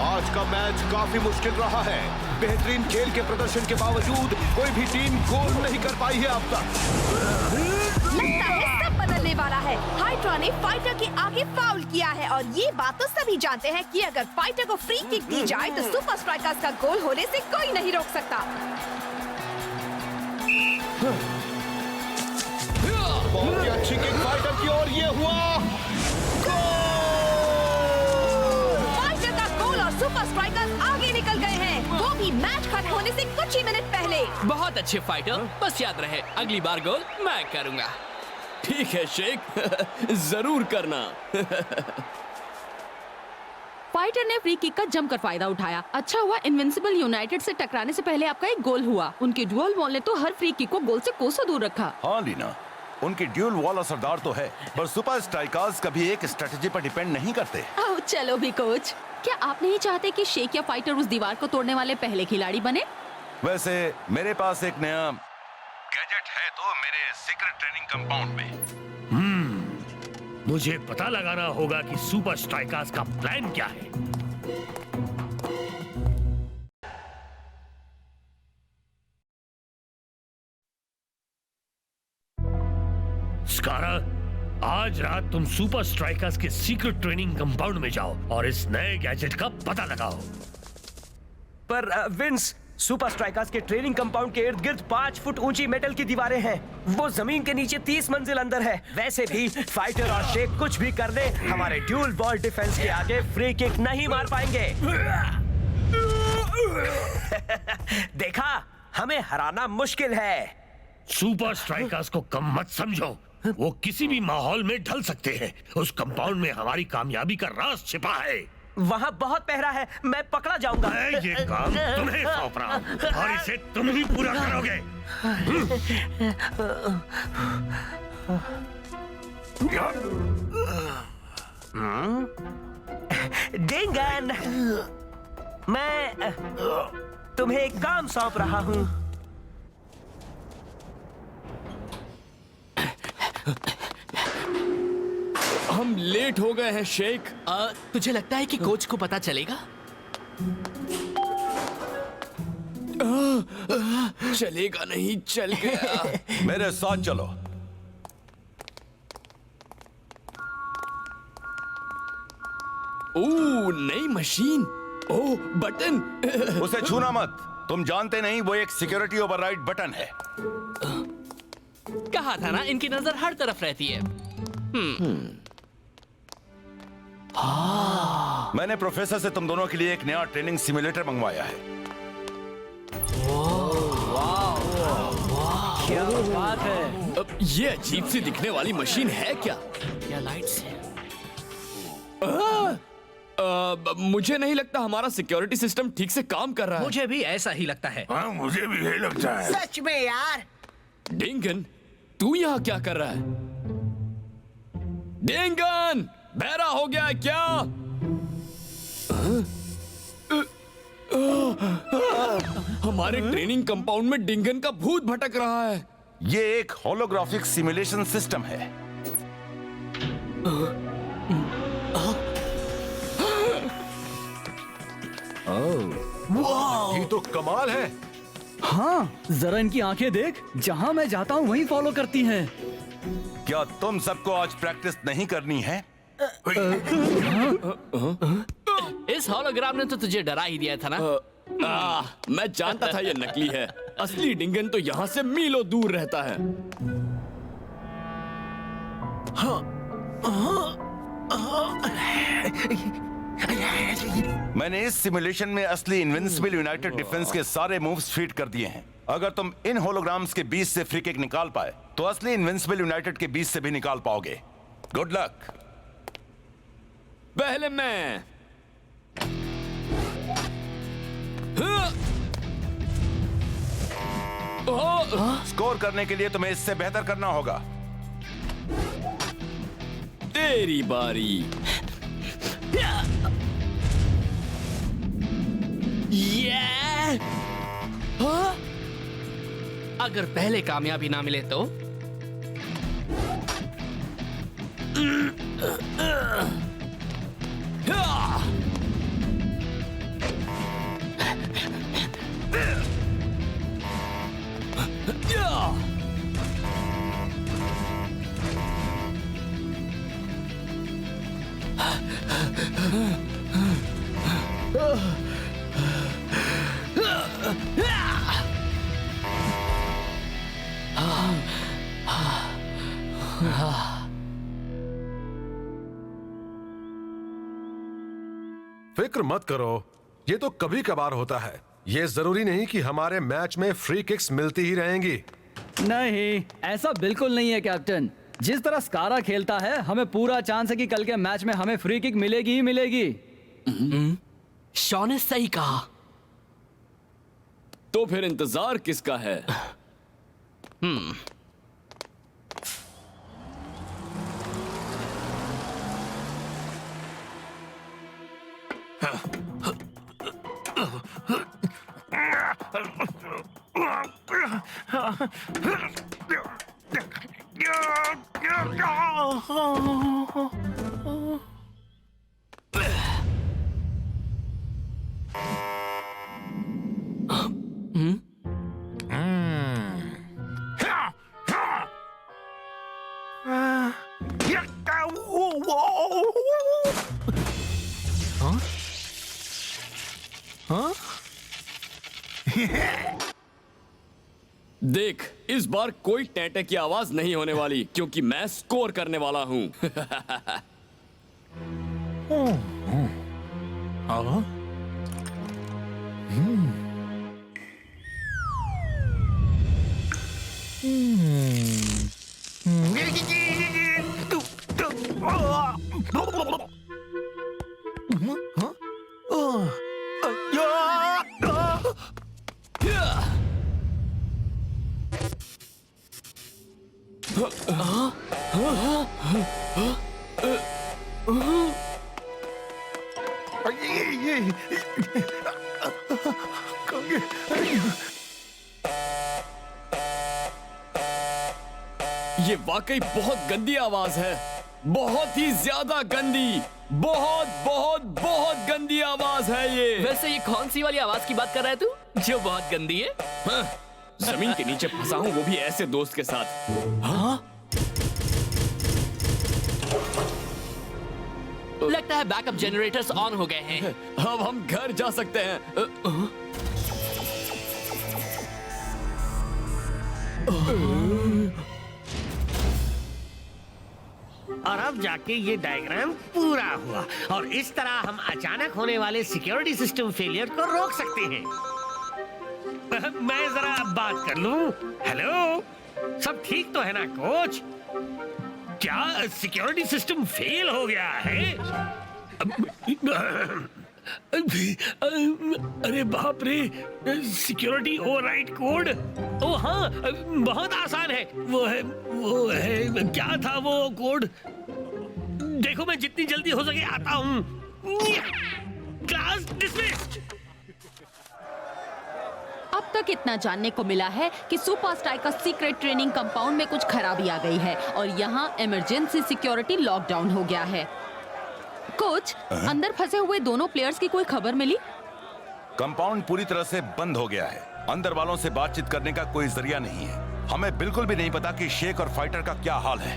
आज का मैच काफी मुश्किल रहा है। बेहतरीन खेल के प्रदर्शन के बावजूद कोई भी टीम गोल नहीं कर पाई है अब तक। लगता है सब बदलने वाला है। हाइड्रा ने फाइटर के आगे फाउल किया है और ये बात तो सभी जानते हैं कि अगर फाइटर को फ्री किक दी जाए तो सुपर स्ट्राइकर्स का गोल होने से कोई नहीं रोक सकता। बहुत ही अच्छी किक फाइटर की और ये हुआ फाइटर का गोल और सुपर स्ट्राइकर्स आगे निकल गए हैं, वो भी मैच खत्म होने से कुछ ही मिनट पहले। बहुत अच्छे फाइटर, बस याद रहे अगली बार गोल मैं करूंगा। ठीक है शेख, जरूर करना। फाइटर ने फ्री किक का जमकर फायदा उठाया। अच्छा हुआ इनविंसिबल यूनाइटेड से टकराने से पहले आपका एक गोल हुआ। उनके ड्यूल बॉल ने तो हर फ्री किक को गोल से कोसों दूर रखा। हाँ लीना, उनकी ड्यूल वॉल असरदार तो है, पर सुपर स्ट्राइकर्स कभी एक स्ट्रेटेजी पर डिपेंड नहीं करते। आओ चलो भी कोच, क्या आप नहीं चाहते कि शेख या फाइटर उस दीवार को तोड़ने वाले पहले खिलाड़ी बने? वैसे मेरे पास एक नया गैजेट है तो मेरे सीक्रेट ट्रेनिंग कंपाउंड में। मुझे पता लगाना होगा कि सुपर स्ट्राइकर्स का प्लान क्या है। स्कारा, आज रात तुम सुपर स्ट्राइकर्स के सीक्रेट ट्रेनिंग कंपाउंड में जाओ और इस नए गैजेट का पता लगाओ। पर विंस, सुपर स्ट्राइकर्स के ट्रेनिंग कंपाउंड के इर्द गिर्द 5 फुट ऊंची मेटल की दीवारें हैं। वो जमीन के नीचे 30 मंजिल अंदर है। वैसे भी फाइटर और शेख कुछ भी कर दे, हमारे ड्यूल बॉल डिफेंस के आगे फ्री किक नहीं मार पाएंगे। देखा, हमें हराना मुश्किल है। सुपर स्ट्राइकर्स को कम मत समझो, वो किसी भी माहौल में ढल सकते हैं। उस कंपाउंड में हमारी कामयाबी का राज छिपा है। वहाँ बहुत पहरा है, मैं पकड़ा जाऊंगा। मैं ये काम तुम्हें सौंप रहा हूँ और इसे तुम ही पूरा करोगे। डिंगन, मैं तुम्हें एक काम सौंप रहा हूँ। हम लेट हो गए हैं शेख। तुझे लगता है कि कोच को पता चलेगा? चलेगा नहीं, चल गया। मेरे साथ चलो। ओह, नई मशीन। ओह, बटन। उसे छूना मत, तुम जानते नहीं वो एक सिक्योरिटी ओवरराइड बटन है। कहा था ना, इनकी नजर हर तरफ रहती है। मैंने प्रोफेसर से तुम दोनों के लिए एक नया ट्रेनिंग सिमुलेटर मंगवाया है। क्या बात है। अब ये अजीब सी दिखने वाली मशीन है क्या? क्या लाइट्स है? मुझे नहीं लगता हमारा सिक्योरिटी सिस्टम ठीक से काम कर रहा है। मुझे भी ऐसा ही लगता है। हाँ, मुझे भी यही लगता है। सच में यार। डेंगन, तू यहाँ क्या कर रहा है? डेंगन, बहरा हो गया है क्या? हमारे ट्रेनिंग कंपाउंड में डिंगन का भूत भटक रहा है। ये एक होलोग्राफिक सिमुलेशन सिस्टम है। ये तो कमाल है। हाँ, जरा इनकी आंखें देख, जहाँ मैं जाता हूँ वहीं फॉलो करती हैं। क्या तुम सबको आज प्रैक्टिस नहीं करनी है? इस होलोग्राम ने तो तुझे डरा ही दिया था ना। मैं जानता था ये नकली है। असली डिंगन तो यहाँ से मीलों दूर रहता है। मैंने इस सिमुलेशन में असली इनविंसिबल यूनाइटेड डिफेंस के सारे मूव्स फीड कर दिए हैं। अगर तुम इन होलोग्राम्स के बीच से फ्री किक निकाल पाए तो असली इनविंसिबल यूनाइटेड के बीच से भी निकाल पाओगे। Good luck. पहले मैं। स्कोर करने के लिए तुम्हें इससे बेहतर करना होगा। तेरी बारी। अगर पहले कामयाबी ना मिले तो? फिक्र मत करो, ये तो कभी कभार होता है। ये जरूरी नहीं कि हमारे मैच में फ्री किक्स मिलती ही रहेंगी। नहीं, ऐसा बिल्कुल नहीं है कैप्टन। जिस तरह स्कारा खेलता है, हमें पूरा चांस है कि कल के मैच में हमें फ्री किक मिलेगी ही मिलेगी। शॉन ने सही कहा। तो फिर इंतजार किसका है? देख, इस बार कोई टैटे की आवाज नहीं होने वाली, क्योंकि मैं स्कोर करने वाला हूं। ये वाकई बहुत गंदी आवाज है, बहुत ही ज्यादा गंदी, बहुत बहुत बहुत गंदी आवाज है ये। वैसे ये कौन सी वाली आवाज की बात कर रहा है तू, जो बहुत गंदी है? हाँ, जमीन के नीचे फंसा हूं, वो भी ऐसे दोस्त के साथ। हाँ? लगता है बैकअप जनरेटर्स ऑन हो गए हैं। अब हम घर जा सकते हैं। और अब जाके ये डायग्राम पूरा हुआ और इस तरह हम अचानक होने वाले सिक्योरिटी सिस्टम फेलियर को रोक सकते हैं। मैं जरा बात कर लूं। हेलो, सब ठीक तो है ना कोच? क्या सिक्योरिटी सिस्टम फेल हो गया है? अरे बाप रे, सिक्योरिटी ओवरराइड कोड। ओ हाँ, बहुत आसान है। वो है क्या था वो कोड? देखो, मैं जितनी जल्दी हो सके आता हूँ। Class dismissed. अब तक इतना जानने को मिला है कि super strikers secret training compound में कुछ खराबी आ गई है और यहाँ इमरजेंसी सिक्योरिटी लॉकडाउन हो गया है। कोच, अंदर फंसे हुए दोनों प्लेयर्स की कोई खबर मिली? कंपाउंड पूरी तरह से बंद हो गया है। अंदर वालों से बातचीत करने का कोई जरिया नहीं है। हमें बिल्कुल भी नहीं पता कि शेख और फाइटर का क्या हाल है।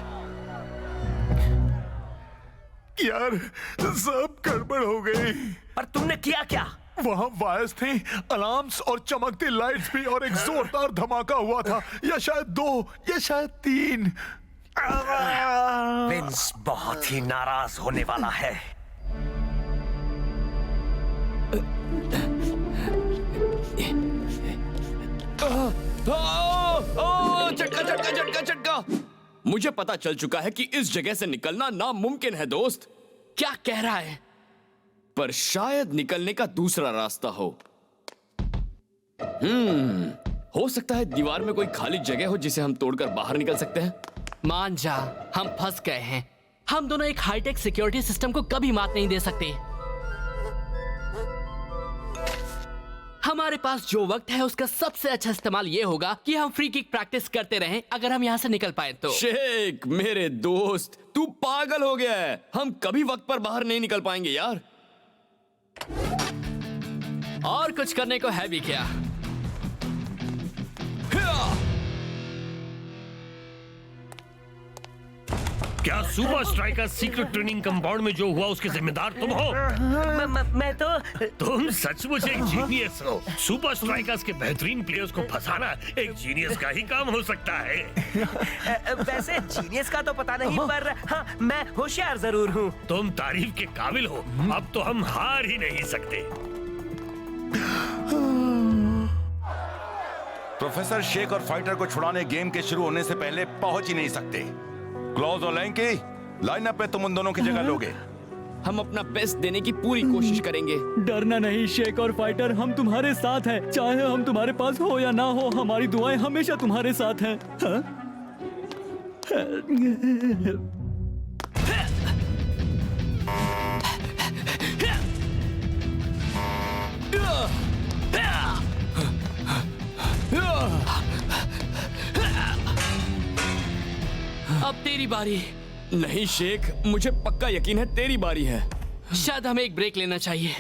यार, सब गड़बड़ हो गई। पर तुमने किया क्या? वहाँ वायर्स थे, अलार्म्स और चमकती लाइट्स भी, और एक जोरदार धमाका हुआ था, या शायद 2 या शायद 3। विंस बहुत ही नाराज होने वाला है। झटका झटका झटका झटका। मुझे पता चल चुका है कि इस जगह से निकलना नामुमकिन है दोस्त। क्या कह रहा है? पर शायद निकलने का दूसरा रास्ता हो। हो सकता है दीवार में कोई खाली जगह हो जिसे हम तोड़कर बाहर निकल सकते हैं। मान जा, हम फंस गए हैं। हम दोनों एक हाईटेक सिक्योरिटी सिस्टम को कभी मात नहीं दे सकते। हमारे पास जो वक्त है उसका सबसे अच्छा इस्तेमाल ये होगा कि हम फ्री किक प्रैक्टिस करते रहें, अगर हम यहाँ से निकल पाए तो। शेख मेरे दोस्त, तू पागल हो गया है। हम कभी वक्त पर बाहर नहीं निकल पाएंगे यार। और कुछ करने को है भी क्या? क्या super striker secret training compound में जो हुआ उसके जिम्मेदार तुम हो? मैं तो तुम सचमुच एक जीनियस हो। सुपर स्ट्राइकर्स के बेहतरीन प्लेयर्स को फंसाना एक जीनियस का ही काम हो सकता है। वैसे जीनियस का तो पता नहीं, पर हाँ, मैं होशियार जरूर हूँ। तुम तारीफ के काबिल हो। अब तो हम हार ही नहीं सकते। प्रोफेसर शेक और फाइटर को छुड़ाने गेम के शुरू होने से पहले पहुंच ही नहीं सकते। क्लॉज और लैंकी, लाइनअप पे तुम उन दोनों की जगह लोगे। हम अपना बेस्ट देने की पूरी कोशिश करेंगे। डरना नहीं शेक और फाइटर, हम तुम्हारे साथ हैं। चाहे हम तुम्हारे पास हो या ना हो, हमारी दुआएं हमेशा तुम्हारे साथ हैं। हाँ? अब तेरी बारी। नहीं शेख, मुझे पक्का यकीन है तेरी बारी है। शायद हमें एक ब्रेक लेना चाहिए।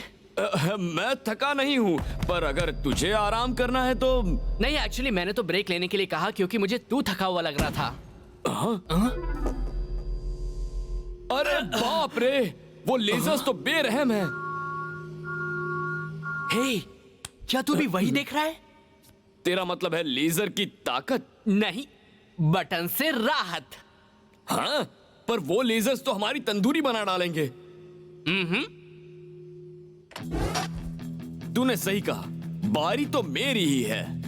मैं थका नहीं हूँ, पर अगर तुझे आराम करना है तो। नहीं, एक्चुअली मैंने तो ब्रेक लेने के लिए कहा क्योंकि मुझे तू थका हुआ लग रहा था। अरे बाप रे, वो लेजर्स तो बेरहम हैं। हे, क्या तू भी वही देख रहा है? तेरा मतलब है लेजर की ताकत? नहीं, बटन से राहत। हाँ, पर वो लेजर्स तो हमारी तंदूरी बना डालेंगे। तूने सही कहा, बारी तो मेरी ही है।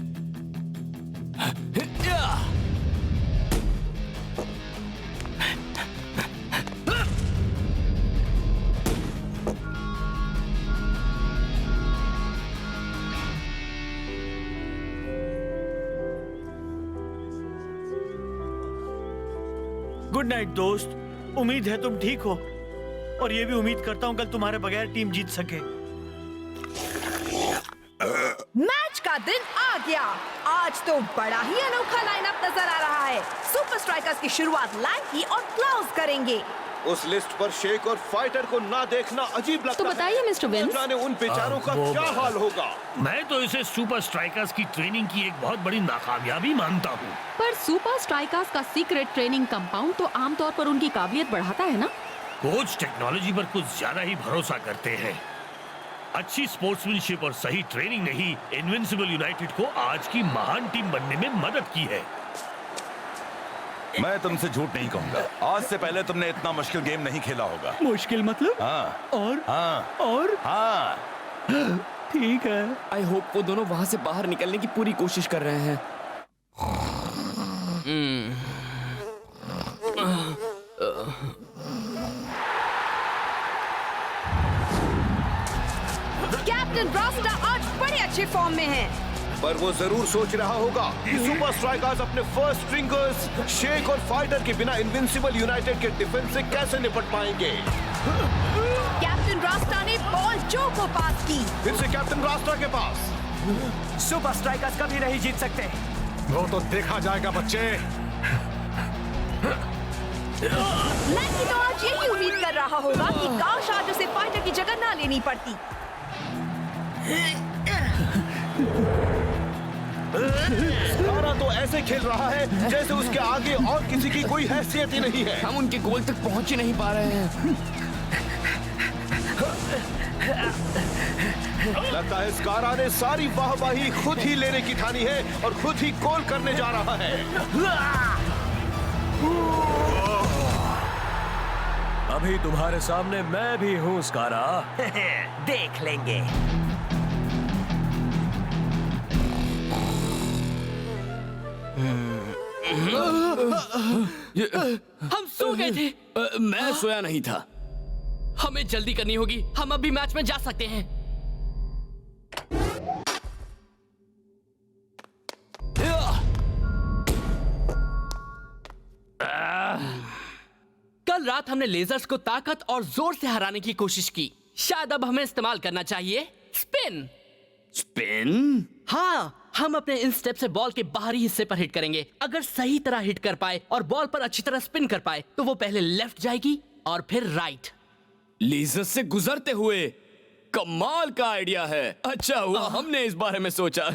गुड नाइट दोस्त। उम्मीद है तुम ठीक हो, और ये भी उम्मीद करता हूँ कल तुम्हारे बगैर टीम जीत सके। मैच का दिन आ गया। आज तो बड़ा ही अनोखा लाइनअप नजर आ रहा है। सुपर स्ट्राइकर्स की शुरुआत लैंकी और क्लाउस करेंगे। उस लिस्ट पर शेक और फाइटर को ना देखना अजीब लगता है। तो बताइए मिस्टर विंस, जाने उन बेचारों का क्या हाल होगा। मैं तो इसे सुपर स्ट्राइकर्स की ट्रेनिंग की एक बहुत बड़ी नाकामयाबी मानता हूँ। पर सुपर स्ट्राइकर्स का सीक्रेट ट्रेनिंग कंपाउंड तो आमतौर पर उनकी काबिलियत बढ़ाता है ना? कोच टेक्नोलॉजी पर कुछ ज्यादा ही भरोसा करते हैं। अच्छी स्पोर्ट्समैनशिप और सही ट्रेनिंग ने ही इनविंसिबल यूनाइटेड को आज की महान टीम बनने में मदद की है। मैं तुमसे झूठ नहीं कहूंगा, आज से पहले तुमने इतना मुश्किल गेम नहीं खेला होगा। मुश्किल मतलब? हाँ। और हाँ। और हाँ। ठीक है। आई होप वो दोनों वहां से बाहर निकलने की पूरी कोशिश कर रहे हैं। कैप्टन रास्टा आज बड़े अच्छे फॉर्म में है। पर वो जरूर सोच रहा होगा कि सुपर स्ट्राइकर्स अपने फर्स्ट स्ट्रिंगर्स शेक और फाइटर के बिना इनविंसिबल यूनाइटेड के डिफेंस से कैसे निपट पाएंगे। कैप्टन रास्टा ने बॉल जो को पास की। फिर से कैप्टन रास्टा के पास। सुपर स्ट्राइकर्स कभी नहीं जीत सकते। वो तो देखा जाएगा बच्चे। लैंकी तो आज यही उम्मीद कर रहा होगा कि काश आज उसे फाइटर की जगह ना लेनी पड़ती। स्कारा तो ऐसे खेल रहा है जैसे उसके आगे और किसी की कोई हैसियत ही नहीं है। हम उनके गोल तक पहुंच ही नहीं पा रहे हैं। लगता है स्कारा ने सारी वाहवाही खुद ही लेने की ठानी है और खुद ही गोल करने जा रहा है। अभी तुम्हारे सामने मैं भी हूँ स्कारा। देख लेंगे। हम सो गए थे। मैं सोया नहीं था। हमें जल्दी करनी होगी, हम अभी मैच में जा सकते हैं। कल रात हमने लेजर्स को ताकत और जोर से हराने की कोशिश की। शायद अब हमें इस्तेमाल करना चाहिए स्पिन। स्पिन? हाँ, हम अपने इन स्टेप से बॉल के बाहरी हिस्से पर हिट करेंगे। अगर सही तरह हिट कर पाए और बॉल पर अच्छी तरह स्पिन कर पाए तो वो पहले लेफ्ट जाएगी और फिर राइट। लेजर से गुजरते हुए? कमाल का आइडिया है। अच्छा हुआ हमने इस बारे में सोचा।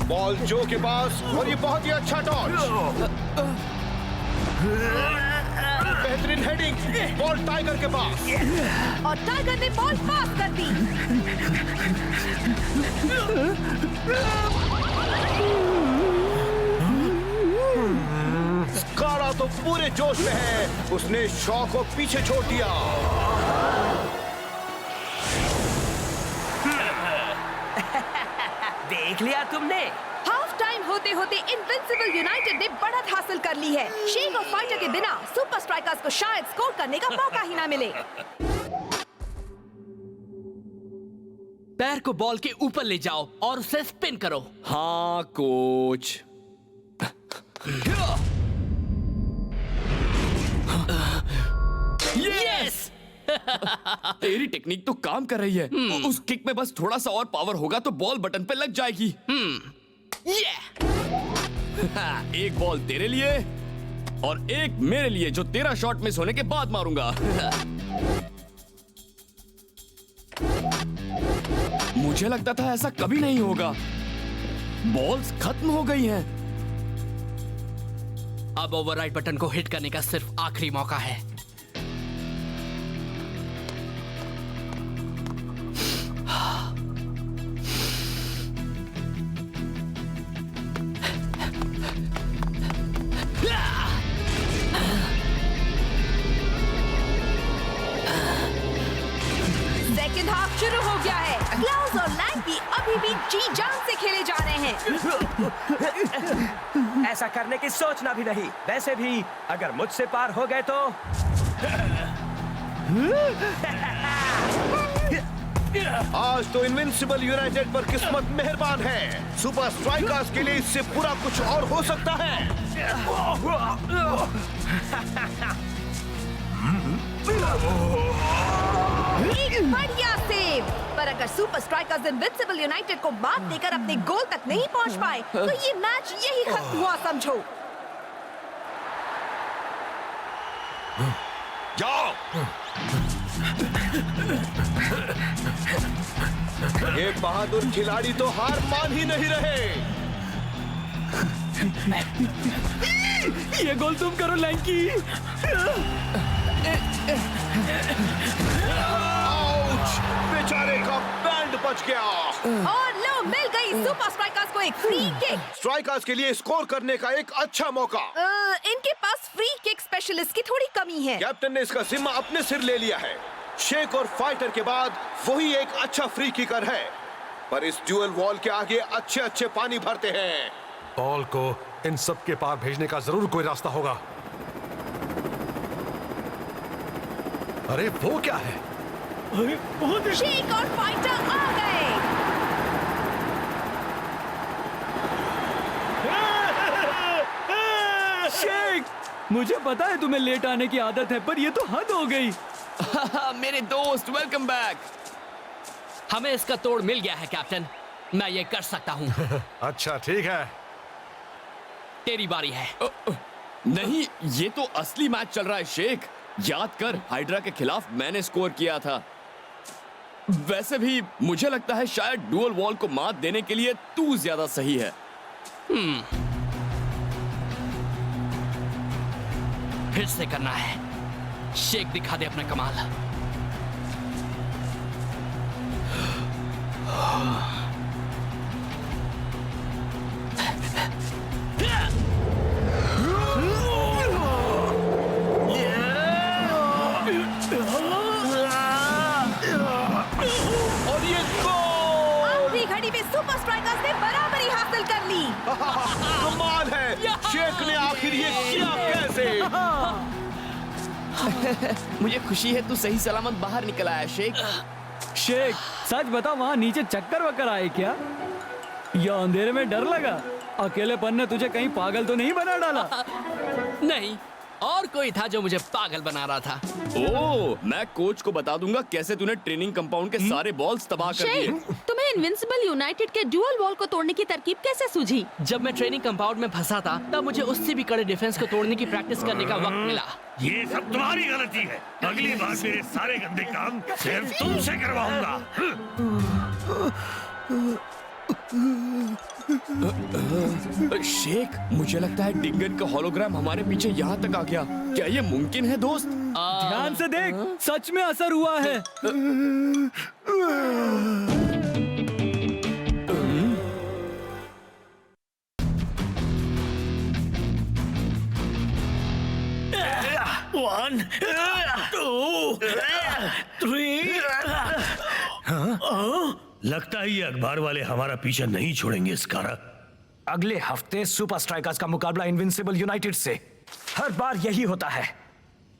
बॉल जो के पास और ये बहुत ही अच्छा टॉच। बेहतरीन हेडिंग, बॉल टाइगर के पास। और टाइगर ने बॉल पास कर दी। स्कारा तो पूरे जोश में है, उसने शॉ को पीछे छोड़ दिया। देख लिया तुमने? हाफ टाइम होते होते इनविंसिबल यूनाइटेड ने बढ़त हासिल कर ली है। शेक और फाइटर के बिना सुपर स्ट्राइकर्स को शायद स्कोर करने का मौका ही ना मिले। पैर को बॉल के ऊपर ले जाओ और उसे स्पिन करो। हाँ कोच। यस! तेरी टेक्निक तो काम कर रही है। उस किक में बस थोड़ा सा और पावर होगा तो बॉल बटन पे लग जाएगी। एक बॉल तेरे लिए और एक मेरे लिए, जो तेरा शॉट मिस होने के बाद मारूंगा। मुझे लगता था ऐसा कभी नहीं होगा। बॉल्स खत्म हो गई हैं। अब ओवरराइड बटन को हिट करने का सिर्फ आखिरी मौका है। सेकंड हाफ शुरू हो गया है। क्लाउस और लैंकी अभी भी जी जान से खेले जा रहे हैं। ऐसा करने की सोचना भी नहीं। वैसे भी अगर मुझसे पार हो गए तो आज तो इनविंसिबल यूनाइटेड पर किस्मत मेहरबान है। सुपर स्ट्राइकर्स के लिए इससे पूरा कुछ और हो सकता है। एक बढ़िया सेव। पर अगर सुपर स्ट्राइकर्स इनविंसिबल यूनाइटेड को मात देकर अपने गोल तक नहीं पहुंच पाए तो ये मैच यही खत्म हुआ समझो। जाओ। ये बहादुर खिलाड़ी तो हार मान ही नहीं रहे। ये गोल तुम करो लैंकी। आउच! बेचारे का बैंड बच गया। और लो मिल गई सुपर स्ट्राइकर्स को एक फ्री किक। स्ट्राइकर्स के लिए स्कोर करने का एक अच्छा मौका। इनके पास फ्री किक स्पेशलिस्ट की थोड़ी कमी है। कैप्टन ने इसका जिम्मा अपने सिर ले लिया है। शेक और फाइटर के बाद वही एक अच्छा फ्री किकर है, पर इस ड्यूअल वॉल के आगे अच्छे अच्छे पानी भरते हैं। बॉल को इन सब के पार भेजने का जरूर कोई रास्ता होगा। अरे वो क्या है? शेक और फाइटर आ गए। शेक, मुझे पता है तुम्हें लेट आने की आदत है, पर ये तो हद हो गई। मेरे दोस्त, वेलकम बैक। हमें इसका तोड़ मिल गया है कैप्टन। मैं ये कर सकता हूँ। अच्छा ठीक है, तेरी बारी है। नहीं, ये तो असली मैच चल रहा है शेख। याद कर, हाइड्रा के खिलाफ मैंने स्कोर किया था। वैसे भी मुझे लगता है शायद डुअल वॉल को मात देने के लिए तू ज्यादा सही है। फिर से करना है। शेक दिखा दे अपना कमाल। और ये गोल! आखिरी घड़ी में सुपर स्ट्राइकर्स ने बराबरी हासिल कर ली। कमाल है। शेक ने आखिर ये किया कैसे? मुझे खुशी है तू सही सलामत बाहर निकल आया शेख। शेक, सच बता, वहाँ नीचे चक्कर वक्कर आए क्या, या अंधेरे में डर लगा? अकेलेपन ने तुझे कहीं पागल तो नहीं बना डाला? नहीं, और कोई था जो मुझे पागल बना रहा था। ओह, मैं कोच को बता दूंगा कैसे तूने ट्रेनिंग कंपाउंड के सारे बॉल्स तबाह कर दिए। शेक, तुम्हें इनविंसिबल यूनाइटेड के ड्यूअल वॉल को तोड़ने की तरकीब कैसे सूझी? जब मैं ट्रेनिंग कंपाउंड में फंसा था तब मुझे उससे भी कड़े डिफेंस को तोड़ने की प्रैक्टिस करने का वक्त मिला। ये सब तुम्हारी गलती है। अगली बार मेरे सारे गंदे काम सिर्फ तुमसे करवाऊंगा। शेख, मुझे लगता है डिंगन का होलोग्राम हमारे पीछे यहाँ तक आ गया। क्या ये मुमकिन है दोस्त? ध्यान से देख, सच में असर हुआ है। One, two, three. लगता है ये अखबार वाले हमारा पीछा नहीं छोड़ेंगे स्कारा। अगले हफ्ते सुपर स्ट्राइकर्स का मुकाबला इनविंसिबल यूनाइटेड से। हर बार यही होता है।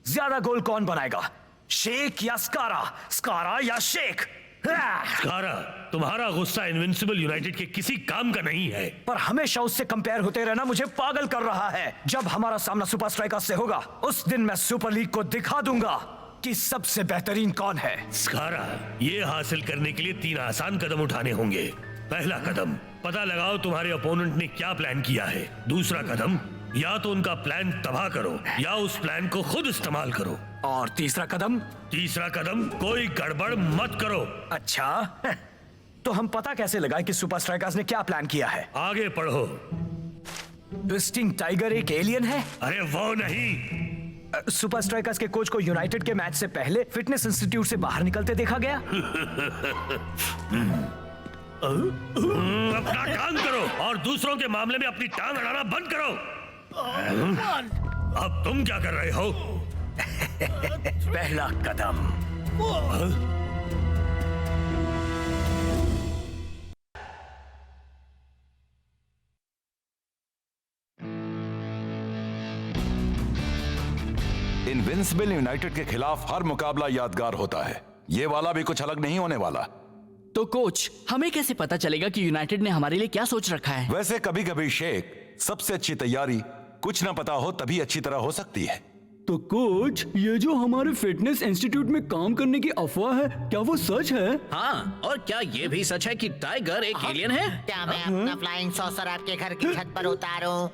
ज्यादा गोल कौन बनाएगा, शेख या स्कारा? स्कारा या शेख? स्कारा, तुम्हारा गुस्सा इनविंसिबल यूनाइटेड के किसी काम का नहीं है। पर हमेशा उससे कंपेयर होते रहना मुझे पागल कर रहा है। जब हमारा सामना सुपर स्ट्राइकर्स से होगा, उस दिन मैं सुपर लीग को दिखा दूंगा कि सबसे बेहतरीन कौन है। स्कारा, ये हासिल करने के लिए 3 आसान कदम उठाने होंगे। पहला कदम, पता लगाओ तुम्हारे ओपोनेंट ने क्या प्लान किया है। दूसरा कदम, या तो उनका प्लान तबाह करो या उस प्लान को खुद इस्तेमाल करो। और तीसरा कदम? तीसरा कदम, कोई गड़बड़ मत करो। अच्छा, तो हम पता कैसे लगाएं कि सुपर स्ट्राइकर्स ने क्या प्लान किया है? आगे पढ़ो। ट्विस्टिंग टाइगर एक एलियन है? अरे वो नहीं। सुपर स्ट्राइकर्स के कोच को यूनाइटेड के मैच से पहले फिटनेस इंस्टीट्यूट से बाहर निकलते देखा गया। अपना काम करो और दूसरों के मामले में अपनी टांग अड़ाना बंद करो। अब तुम क्या कर रहे हो? पहला कदम। इनविंसिबल यूनाइटेड के खिलाफ हर मुकाबला यादगार होता है। ये वाला भी कुछ अलग नहीं होने वाला। तो कोच, हमें कैसे पता चलेगा कि यूनाइटेड ने हमारे लिए क्या सोच रखा है? वैसे कभी कभी शेख, सबसे अच्छी तैयारी कुछ ना पता हो तभी अच्छी तरह हो सकती है। तो कोच, ये जो हमारे फिटनेस इंस्टीट्यूट में काम करने की अफवाह है, क्या वो सच है? हाँ, और क्या ये भी सच है कि टाइगर एक एलियन है? क्या मैं अपना फ्लाइंग सॉसर आपके घर की छत पर उतारूं?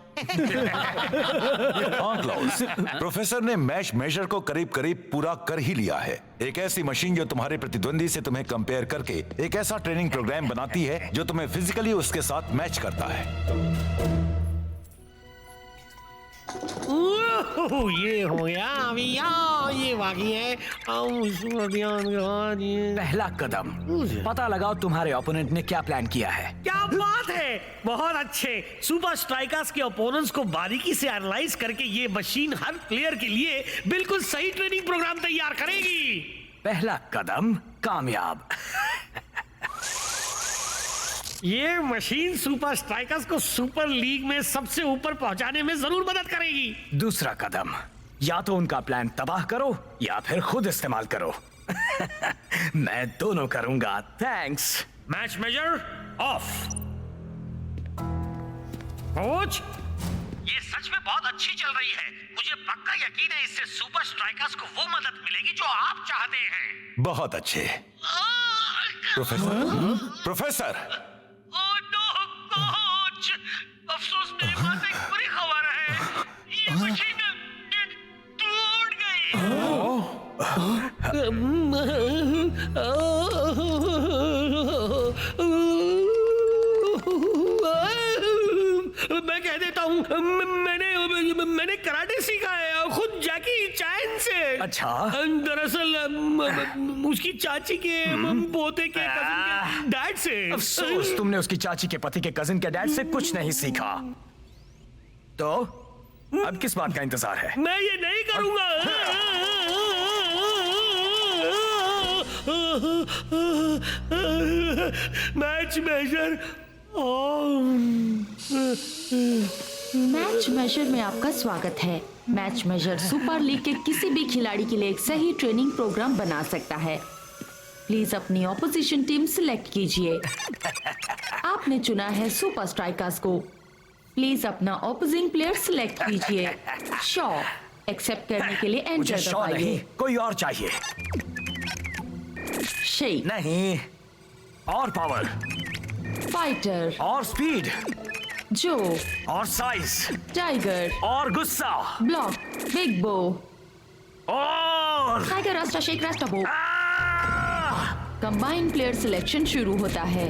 हाँ क्लाउस, प्रोफेसर ने मैच मेजर को करीब करीब पूरा कर ही लिया है। एक ऐसी मशीन जो तुम्हारे प्रतिद्वंदी से तुम्हें कंपेयर करके एक ऐसा ट्रेनिंग प्रोग्राम बनाती है जो तुम्हें फिजिकली उसके साथ मैच करता है। ये हो गया अभी, ये बाकी है। पहला कदम, पता लगाओ तुम्हारे ओपोनेंट ने क्या प्लान किया है। क्या बात है, बहुत अच्छे। सुपर स्ट्राइकर्स के ओपोनेंट्स को बारीकी से एनालाइज करके ये मशीन हर प्लेयर के लिए बिल्कुल सही ट्रेनिंग प्रोग्राम तैयार करेगी। पहला कदम कामयाब। ये मशीन सुपर स्ट्राइकर्स को सुपर लीग में सबसे ऊपर पहुंचाने में जरूर मदद करेगी। दूसरा कदम, या तो उनका प्लान तबाह करो या फिर खुद इस्तेमाल करो। मैं दोनों करूंगा। Thanks. Match measure of. Coach, ये सच में बहुत अच्छी चल रही है। मुझे पक्का यकीन है इससे सुपर स्ट्राइकर्स को वो मदद मिलेगी जो आप चाहते हैं। बहुत अच्छे। प्रोफेसर कोच, अफसोस मेरे पास एक बुरी खबर है। ये मशीन टूट गई। मैं कह देता हूँ, मैंने कराटे सीखा है खुद जैकी चैन से। अच्छा? दरअसल उसकी चाची के पोते के कजिन के डैड से। अफसोस तुमने उसकी चाची के पति के कजिन के डैड से कुछ नहीं सीखा। तो अब किस बात का इंतजार है? मैं ये नहीं करूंगा। मैच मेजर मैच मेजर में आपका स्वागत है। मैच मेजर सुपर लीग के किसी भी खिलाड़ी के लिए एक सही ट्रेनिंग प्रोग्राम बना सकता है। प्लीज अपनी ऑपोजिशन टीम सिलेक्ट कीजिए। आपने चुना है सुपर स्ट्राइकर्स को। प्लीज अपना ऑपोजिंग प्लेयर सिलेक्ट कीजिए। शॉ एक्सेप्ट करने के लिए एंटर दबाइए। कोई और चाहिए? शेक नहीं। और पावर, फाइटर और स्पीड, जो और साइज, टाइगर और गुस्सा, ब्लॉक, बिग बो और टाइगर रास्ता शेक रास्ता बो। कंबाइंड प्लेयर सिलेक्शन शुरू होता है।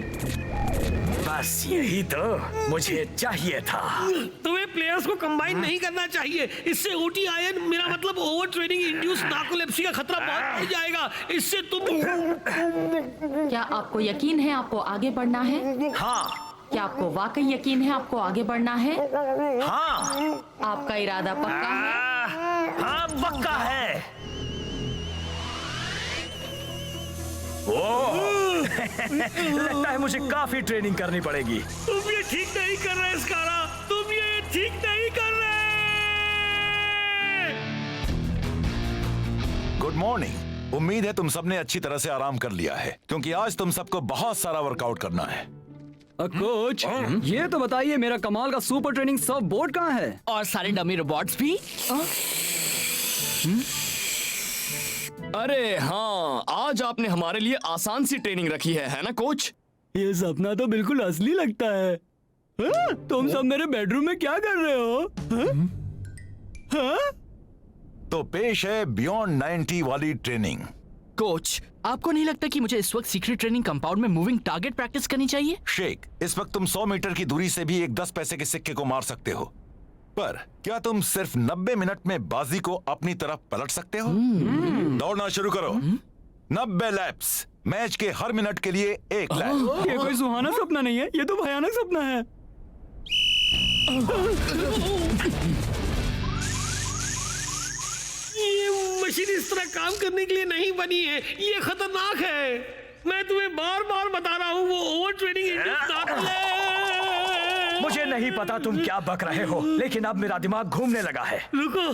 बस यही तो मुझे चाहिए था। तुम्हें प्लेयर्स को कंबाइन नहीं करना चाहिए। इससे ओटी आयन, मेरा मतलब ओवर ट्रेनिंग इंड्यूस नार्कोलेप्सी का खतरा बहुत बढ़ जाएगा। इससे तुम क्या आपको यकीन है आपको आगे बढ़ना है? हाँ। क्या आपको वाकई यकीन है आपको आगे बढ़ना है? हाँ। आपका इरादा पक्का है? हाँ पक्का है। लगता है मुझे काफी ट्रेनिंग करनी पड़ेगी। तुम ये ठीक नहीं कर रहे स्कारा, तुम ये ठीक नहीं कर रहे। Good morning. उम्मीद है तुम सबने अच्छी तरह से आराम कर लिया है, क्योंकि आज तुम सबको बहुत सारा वर्कआउट करना है। कोच, ये तो बताइए मेरा कमाल का सुपर ट्रेनिंग सर्फ बोर्ड कहाँ है? और सारे डमी रोबोट्स भी? अरे हाँ, आज आपने हमारे लिए आसान सी ट्रेनिंग रखी है ना कोच? ये सपना तो बिल्कुल असली लगता है। तुम सब मेरे बेडरूम में क्या कर रहे हो? तो पेश है बियॉन्ड 90 वाली ट्रेनिंग। कोच, आपको नहीं लगता कि मुझे इस वक्त सीक्रेट ट्रेनिंग कंपाउंड में मूविंग टारगेट प्रैक्टिस करनी चाहिए? शेख, इस वक्त तुम 100 मीटर की दूरी से भी एक 10 पैसे के सिक्के को मार सकते हो, पर क्या तुम सिर्फ 90 मिनट में बाजी को अपनी तरफ पलट सकते हो? दौड़ना शुरू करो। 90 लैप्स, मैच के हर मिनट के लिए 1 लैप। ये कोई सुहाना सपना नहीं है, ये तो भयानक सपना है। ये मशीन इस तरह काम करने के लिए नहीं बनी है। ये खतरनाक है। मैं तुम्हें बार बार बता रहा हूँ, वो ओवर ट्रेनिंग इंड्यूस। मुझे नहीं पता तुम क्या बक रहे हो, लेकिन अब मेरा दिमाग घूमने लगा है। रुको,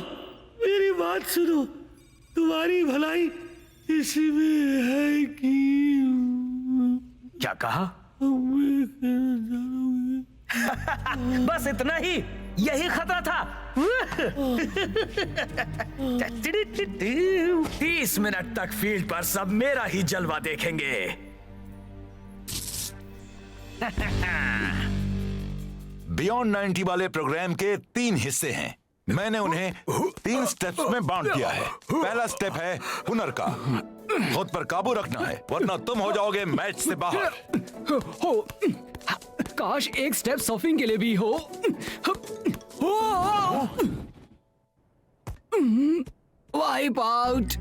मेरी बात सुनो। तुम्हारी भलाई इसी में है कि क्या कहा? बस इतना ही, यही खतरा था। 30 मिनट तक फील्ड पर सब मेरा ही जलवा देखेंगे। बियॉन्ड 90 वाले प्रोग्राम के 3 हिस्से हैं। मैंने उन्हें 3 स्टेप्स में बांट दिया है। पहला स्टेप है हुनर का। खुद पर काबू रखना है, वरना तुम हो जाओगे मैच से बाहर। हो, काश एक स्टेप सर्फिंग के लिए भी हो। Wipe out.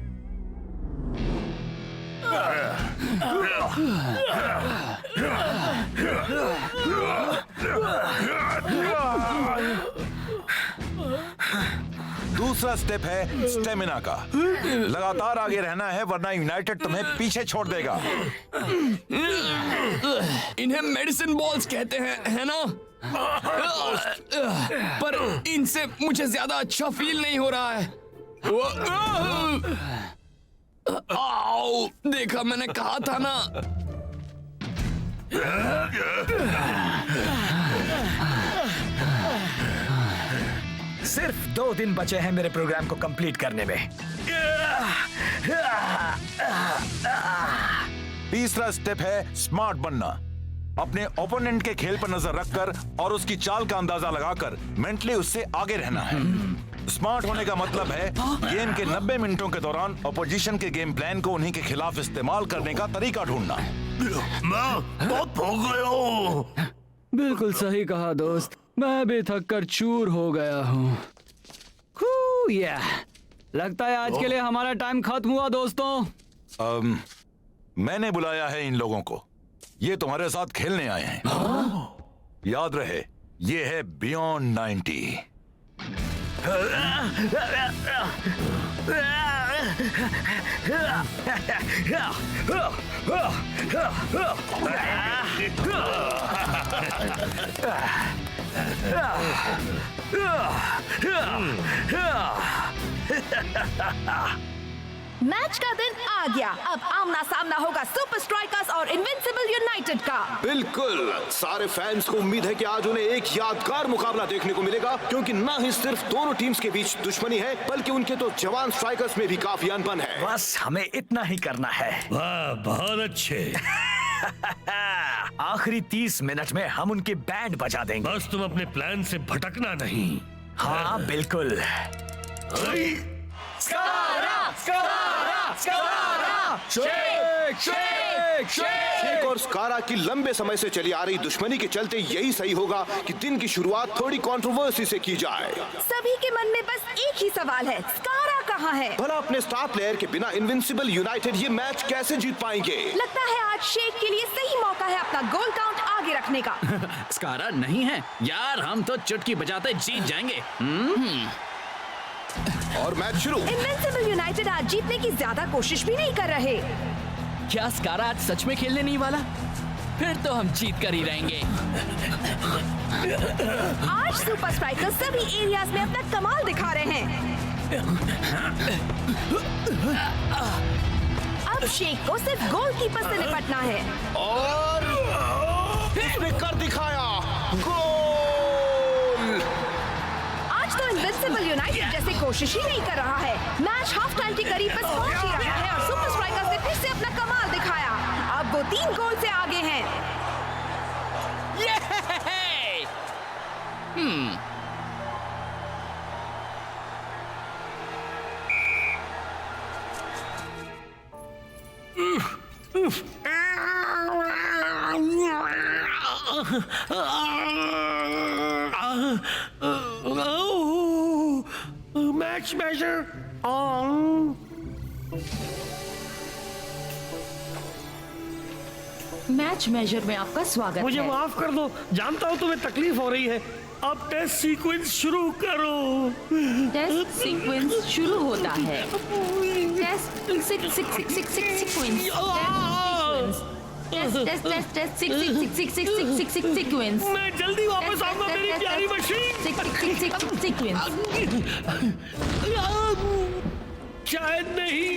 दूसरा स्टेप है स्टेमिना का। लगातार आगे रहना है, वरना यूनाइटेड तुम्हें पीछे छोड़ देगा। इन्हें मेडिसिन बॉल्स कहते हैं, है ना? पर इनसे मुझे ज्यादा अच्छा फील नहीं हो रहा है। आओ, देखा, मैंने कहा था ना। सिर्फ 2 दिन बचे हैं मेरे प्रोग्राम को कंप्लीट करने में। तीसरा स्टेप है स्मार्ट बनना। अपने ओपोनेंट के खेल पर नजर रखकर और उसकी चाल का अंदाजा लगाकर मेंटली उससे आगे रहना है। स्मार्ट होने का मतलब है गेम के 90 मिनटों के दौरान अपोजिशन के गेम प्लान को उन्हीं के खिलाफ इस्तेमाल करने का तरीका ढूंढना। मैं बहुत हो गया। बिल्कुल सही कहा दोस्त, मैं भी थक कर चूर हो गया हूँ। लगता है आज के लिए हमारा टाइम खत्म हुआ दोस्तों। मैंने बुलाया है इन लोगों को, ये तुम्हारे साथ खेलने आए हैं। याद रहे, ये है बियॉन्ड 90। मैच का दिन आ गया। अब आमना सामना होगा सुपर स्ट्राइकर्स और इनविंसिबल यूनाइटेड का। बिल्कुल, सारे फैंस को उम्मीद है कि आज उन्हें एक यादगार मुकाबला देखने को मिलेगा, क्योंकि न ही सिर्फ दोनों टीम्स के बीच दुश्मनी है, बल्कि उनके तो जवान स्ट्राइकर्स में भी काफी अनबन है। बस हमें इतना ही करना है। वाह, बहुत अच्छे। आखिरी 30 मिनट में हम उनके बैंड बजा देंगे। बस तुम अपने प्लान से भटकना नहीं। हाँ बिल्कुल। शेक शेक शेक और स्कारा की लंबे समय से चली आ रही दुश्मनी के चलते यही सही होगा कि दिन की शुरुआत थोड़ी कंट्रोवर्सी से की जाए। सभी के मन में बस एक ही सवाल है, स्कारा कहाँ है? भला अपने स्टार प्लेयर के बिना इनविंसिबल यूनाइटेड ये मैच कैसे जीत पाएंगे? लगता है आज शेक के लिए सही मौका है अपना गोल काउंट आगे रखने का। स्कारा नहीं है यार, हम तो चुटकी बजाते जीत जाएंगे। और मैच शुरू। इनविंसिबल यूनाइटेड आज जीतने की ज्यादा कोशिश भी नहीं कर रहे। क्या स्कारा आज सच में खेलने नहीं वाला? फिर तो हम जीत कर ही रहेंगे। आज सुपर स्ट्राइकर्स सभी एरियाज में अपना कमाल दिखा रहे हैं। अब शेक को सिर्फ गोलकीपर से निपटना है। और इसने कर दिखाया, गोल! आज तो इनविंसिबल यूनाइटेड जैसे कोशिश ही नहीं कर रहा है। मैच हाफ टाइम के करीब बस पहुंच ही रहा है और सुपर स्ट्राइकर्स ने फिर से अपना कमाल दिखाया। अब वो 3 गोल से आगे हैं। Match major on. Match major में आपका स्वागत मुझे है। माफ कर दो, जानता हूँ तुम्हें तकलीफ हो रही है। अब टेस्ट सीक्वेंस शुरू करो। टेस्ट सीक्वेंस शुरू होता है। Test sequence. मैं जल्दी वापस आऊंगा मेरी प्यारी मशीन। शायद नहीं।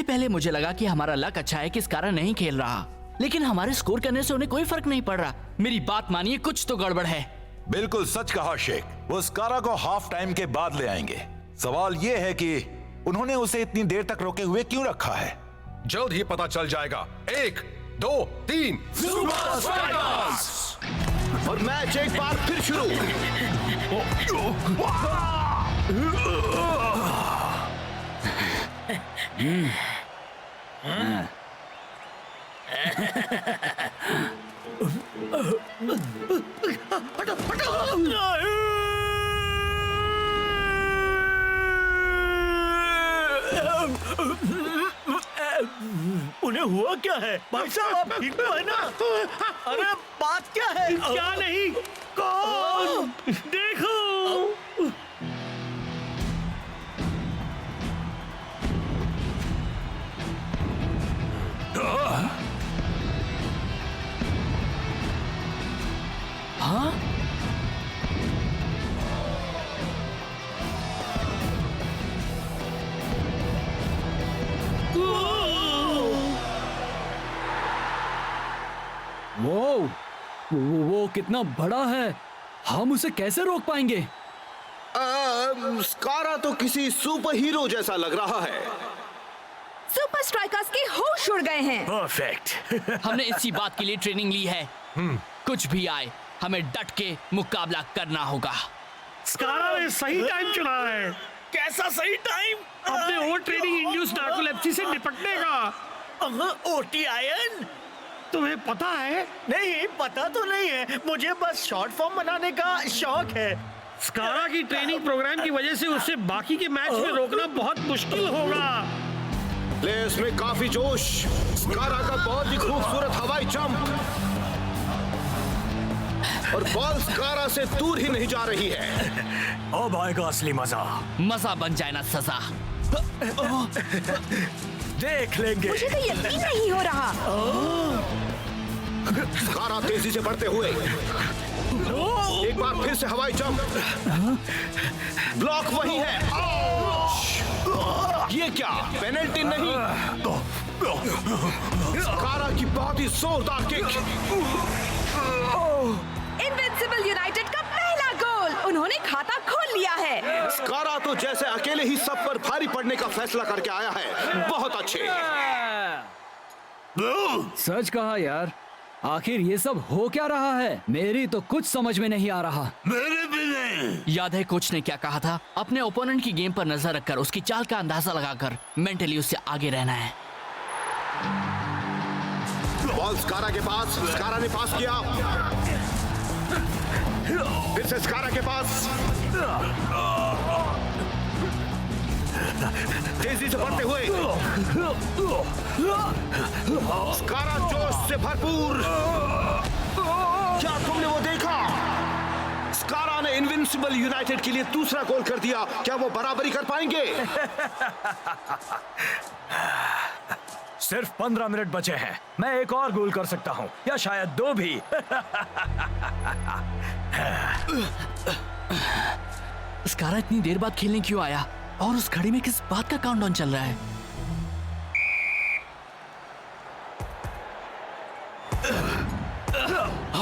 पहले मुझे लगा कि हमारा लक अच्छा है कि स्कारा नहीं खेल रहा, लेकिन हमारे स्कोर करने से उन्हें कोई फर्क नहीं पड़ रहा। मेरी बात मानिए, कुछ तो गड़बड़ है। बिल्कुल सच कहा शेख, वो स्कारा को हाफ टाइम के बाद ले आएंगे। सवाल ये है कि उन्होंने उसे इतनी देर तक रोके हुए क्यों रखा है? जल्द ही पता चल जाएगा। 1, 2, 3 सुपर स्ट्राइकर्स! और मैच एक बार फिर शुरू। उन्हें हुआ क्या है? भाई साहब आप ठीक तो है ना? अरे बात क्या है? क्या नहीं? कौन? देखो। हाँ? वो कितना बड़ा है, हम उसे कैसे रोक पाएंगे? स्कारा तो किसी सुपर हीरो जैसा लग रहा है। सुपर स्ट्राइकर्स के होश उड़ गए हैं। परफेक्ट। हमने इसी बात के लिए ट्रेनिंग ली है। कुछ भी आए, हमें डट के मुकाबला करना होगा। स्कारा ने सही टाइम चुना है। कैसा सही टाइम? अपने ओवर ट्रेनिंग इंड्यूस नार्कोलेप्सी से निपटने का। OT ion? तुम्हें पता है? नहीं पता तो नहीं है, मुझे बस शॉर्ट फॉर्म बनाने का शौक है। स्कारा की ट्रेनिंग प्रोग्राम की वजह से उसे बाकी के मैच में रोकना बहुत मुश्किल होगा। प्लेयर्स में काफी जोश। स्कारा का बहुत ही खूबसूरत हवाई जंप और बॉल स्कारा से दूर ही नहीं जा रही है। अब आएगा असली मजा। मजा बन जाए ना सजा। देख लेंगे। मुझे तो यकीन नहीं हो रहा। स्कारा तेजी से बढ़ते हुए एक बार फिर से हवाई जंप। ब्लॉक वही है। ये क्या पेनल्टी नहीं? स्कारा की बहुत ही जोरदार किक। इनविंसिबल यूनाइटेड का पहला गोल, उन्होंने खाता खोल लिया है। स्कारा तो जैसे अकेले ही सब पर भारी पड़ने का फैसला करके आया है। बहुत अच्छे। सच कहा यार, आखिर ये सब हो क्या रहा है? मेरी तो कुछ समझ में नहीं आ रहा। मेरे भी नहीं। याद है कोच ने क्या कहा था? अपने ओपोनेंट की गेम पर नजर रखकर, उसकी चाल का अंदाजा लगाकर मेंटली उससे आगे रहना है। बॉल स्कारा के पास, स्कारा ने पास किया, फिर से स्कारा के पास, तेजी से बढ़ते हुए स्कारा जोश से भरपूर। क्या तुमने वो देखा? स्कारा ने इनविंसिबल यूनाइटेड के लिए दूसरा गोल कर दिया। क्या वो बराबरी कर पाएंगे? सिर्फ 15 मिनट बचे हैं। मैं एक और गोल कर सकता हूँ, या शायद 2 भी। स्कारा इतनी देर बाद खेलने क्यों आया? और उस घड़ी में किस बात का काउंटडाउन चल रहा है?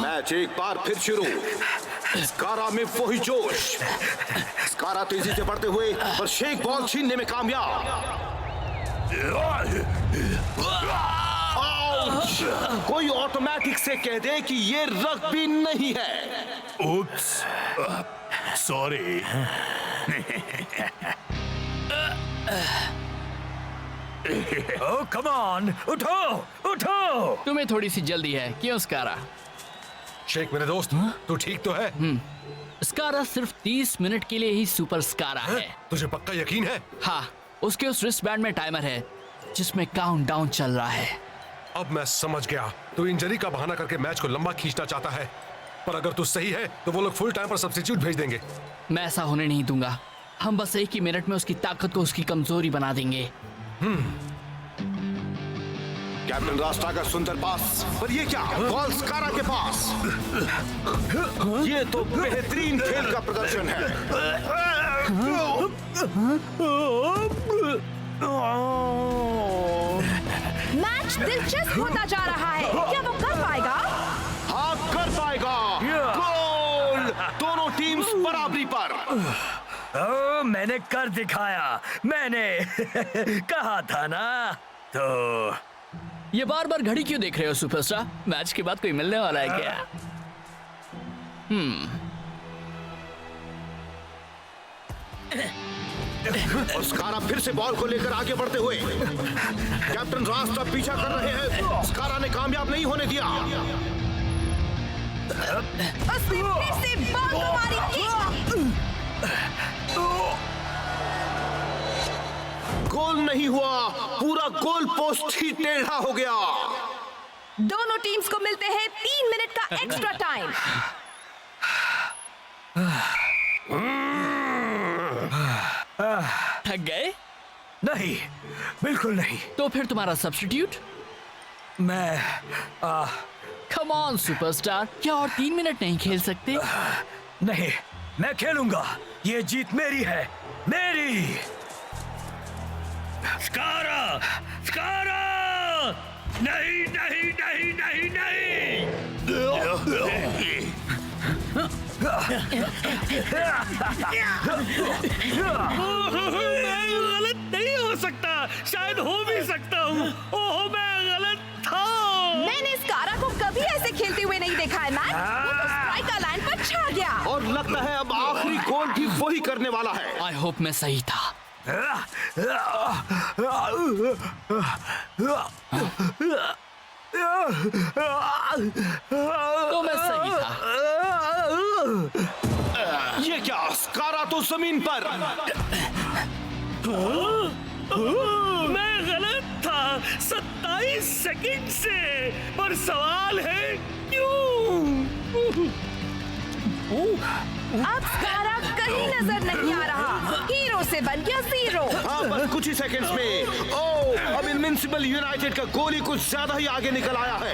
मैच एक बार फिर शुरू। स्कारा में वही जोश। स्कारा तेजी से बढ़ते हुए पर शेख बॉल छीनने में कामयाब। आउच! कोई ऑटोमेटिक से कह दे कि ये रग्बी नहीं है। उप्स, सॉरी। ओह कम ऑन, उठो उठो। तुम्हें थोड़ी सी जल्दी है, क्यों स्कारा? शेख मेरे दोस्त, तू ठीक तो है? स्कारा सिर्फ 30 मिनट के लिए ही सुपर स्कारा है। तुझे पक्का यकीन है? हाँ, उसके उस रिस्ट बैंड में टाइमर है जिसमें काउंटडाउन चल रहा है। अब मैं समझ गया, तू इंजरी का बहाना करके मैच को लंबा खींचना चाहता है। पर अगर तू सही है तो वो लोग फुल टाइम पर सब्स्टिट्यूट भेज देंगे। मैं ऐसा होने नहीं दूंगा। हम बस एक ही मिनट में उसकी ताकत को उसकी कमजोरी बना देंगे। कैप्टन रास्ता का सुंदर पास, पर ये क्या? बॉल स्कारा के पास। ये तो बेहतरीन खेल का प्रदर्शन है। मैच दिलचस्प होता जा रहा है। क्या वो कर पाएगा? हाँ, कर पाएगा। गोल! दोनों टीम्स बराबरी पर। मैंने कर दिखाया। मैंने कहा था ना। तो ये बार बार घड़ी क्यों देख रहे हो सुपरस्टार? मैच के बाद कोई मिलने वाला है क्या? और स्कारा फिर से बॉल को लेकर आगे बढ़ते हुए कैप्टन रास्ता पीछा कर रहे हैं। स्कारा ने कामयाब नहीं होने दिया। उसने फिर से बॉल को मारी थी। गोल नहीं हुआ, पूरा गोल पोस्ट ही टेढ़ा हो गया। दोनों टीम्स को मिलते हैं 3 मिनट का एक्स्ट्रा टाइम। थक गए? नहीं, बिल्कुल नहीं। तो फिर तुम्हारा सब्स्टिट्यूट? मैं कम ऑन सुपरस्टार, क्या और 3 मिनट नहीं खेल सकते? नहीं, मैं खेलूंगा। ये जीत मेरी है, मेरी। स्कारा, स्कारा! नहीं नहीं नहीं नहीं नहीं! मैं गलत नहीं हो सकता, शायद हो भी सकता हूँ। ओह, मैं गलत था। मैंने स्कारा को कभी ऐसे खेलते हुए नहीं देखा है मैच। वो तो स्ट्राइकर लाइन पर छा गया। और लगता है अब आखिरी गोल भी वही करने वाला है। आई होप मैं सही था। तो मैं सही था। ये क्या? स्कारा तो जमीन पर। मैं गलत था 27 सेकंड से, पर सवाल है क्यों? अब स्कारा कहीं नजर नहीं आ रहा। हीरो से बन गया ज़ीरो। हाँ, बस कुछ ही सेकंड्स में। ओह, अब इनविंसिबल यूनाइटेड का गोली कुछ ज्यादा ही आगे निकल आया है।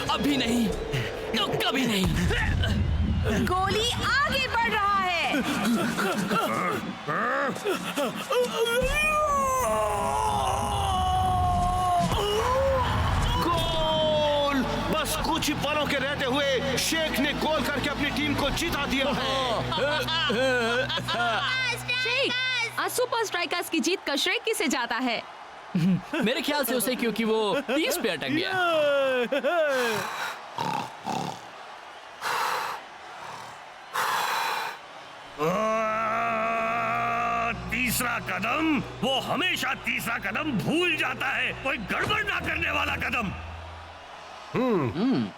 अभी नहीं तो कभी नहीं। गोली आगे बढ़ रहा है। गोल! बस कुछ ही पलों के रहते हुए शेख ने गोल करके अपनी टीम को जीता दिया है। शेख, आज सुपर स्ट्राइकर्स की जीत का श्रेय किसे जाता है? मेरे ख्याल से उसे, क्योंकि वो 30 पे अटक गया। तीसरा कदम कदम, वो हमेशा तीसरा कदम भूल जाता है, कोई गड़बड़ ना करने वाला कदम।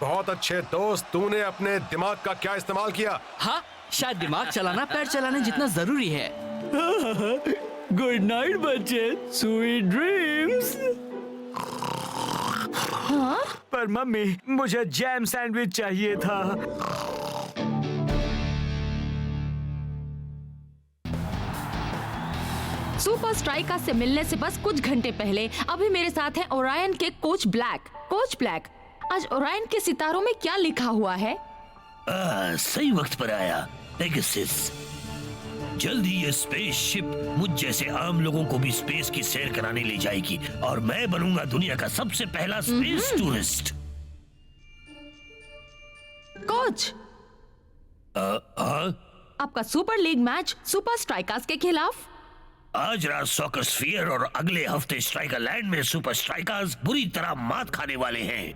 बहुत अच्छे दोस्त, तूने अपने दिमाग का क्या इस्तेमाल किया? हाँ, शायद दिमाग चलाना पैर चलाने जितना जरूरी है। गुड नाइट बच्चे, स्वीट ड्रीम्स। पर मम्मी, मुझे जैम सैंडविच चाहिए था। सुपर स्ट्राइकर से मिलने से बस कुछ घंटे पहले अभी मेरे साथ हैं ओरायन के कोच ब्लैक। कोच ब्लैक, आज ओरायन के सितारों में क्या लिखा हुआ है? सही वक्त पर आया पेगासस। जल्द ही ये स्पेसशिप मुझ जैसे आम लोगों को भी स्पेस की सैर कराने ले जाएगी और मैं बनूंगा दुनिया का सबसे पहला स्पेस टूरिस्ट। कोच, आपका super league match super strikers के खिलाफ। आज रात सॉकर स्फीयर और अगले हफ्ते स्ट्राइकर लैंड में सुपर स्ट्राइकर्स बुरी तरह मात खाने वाले हैं।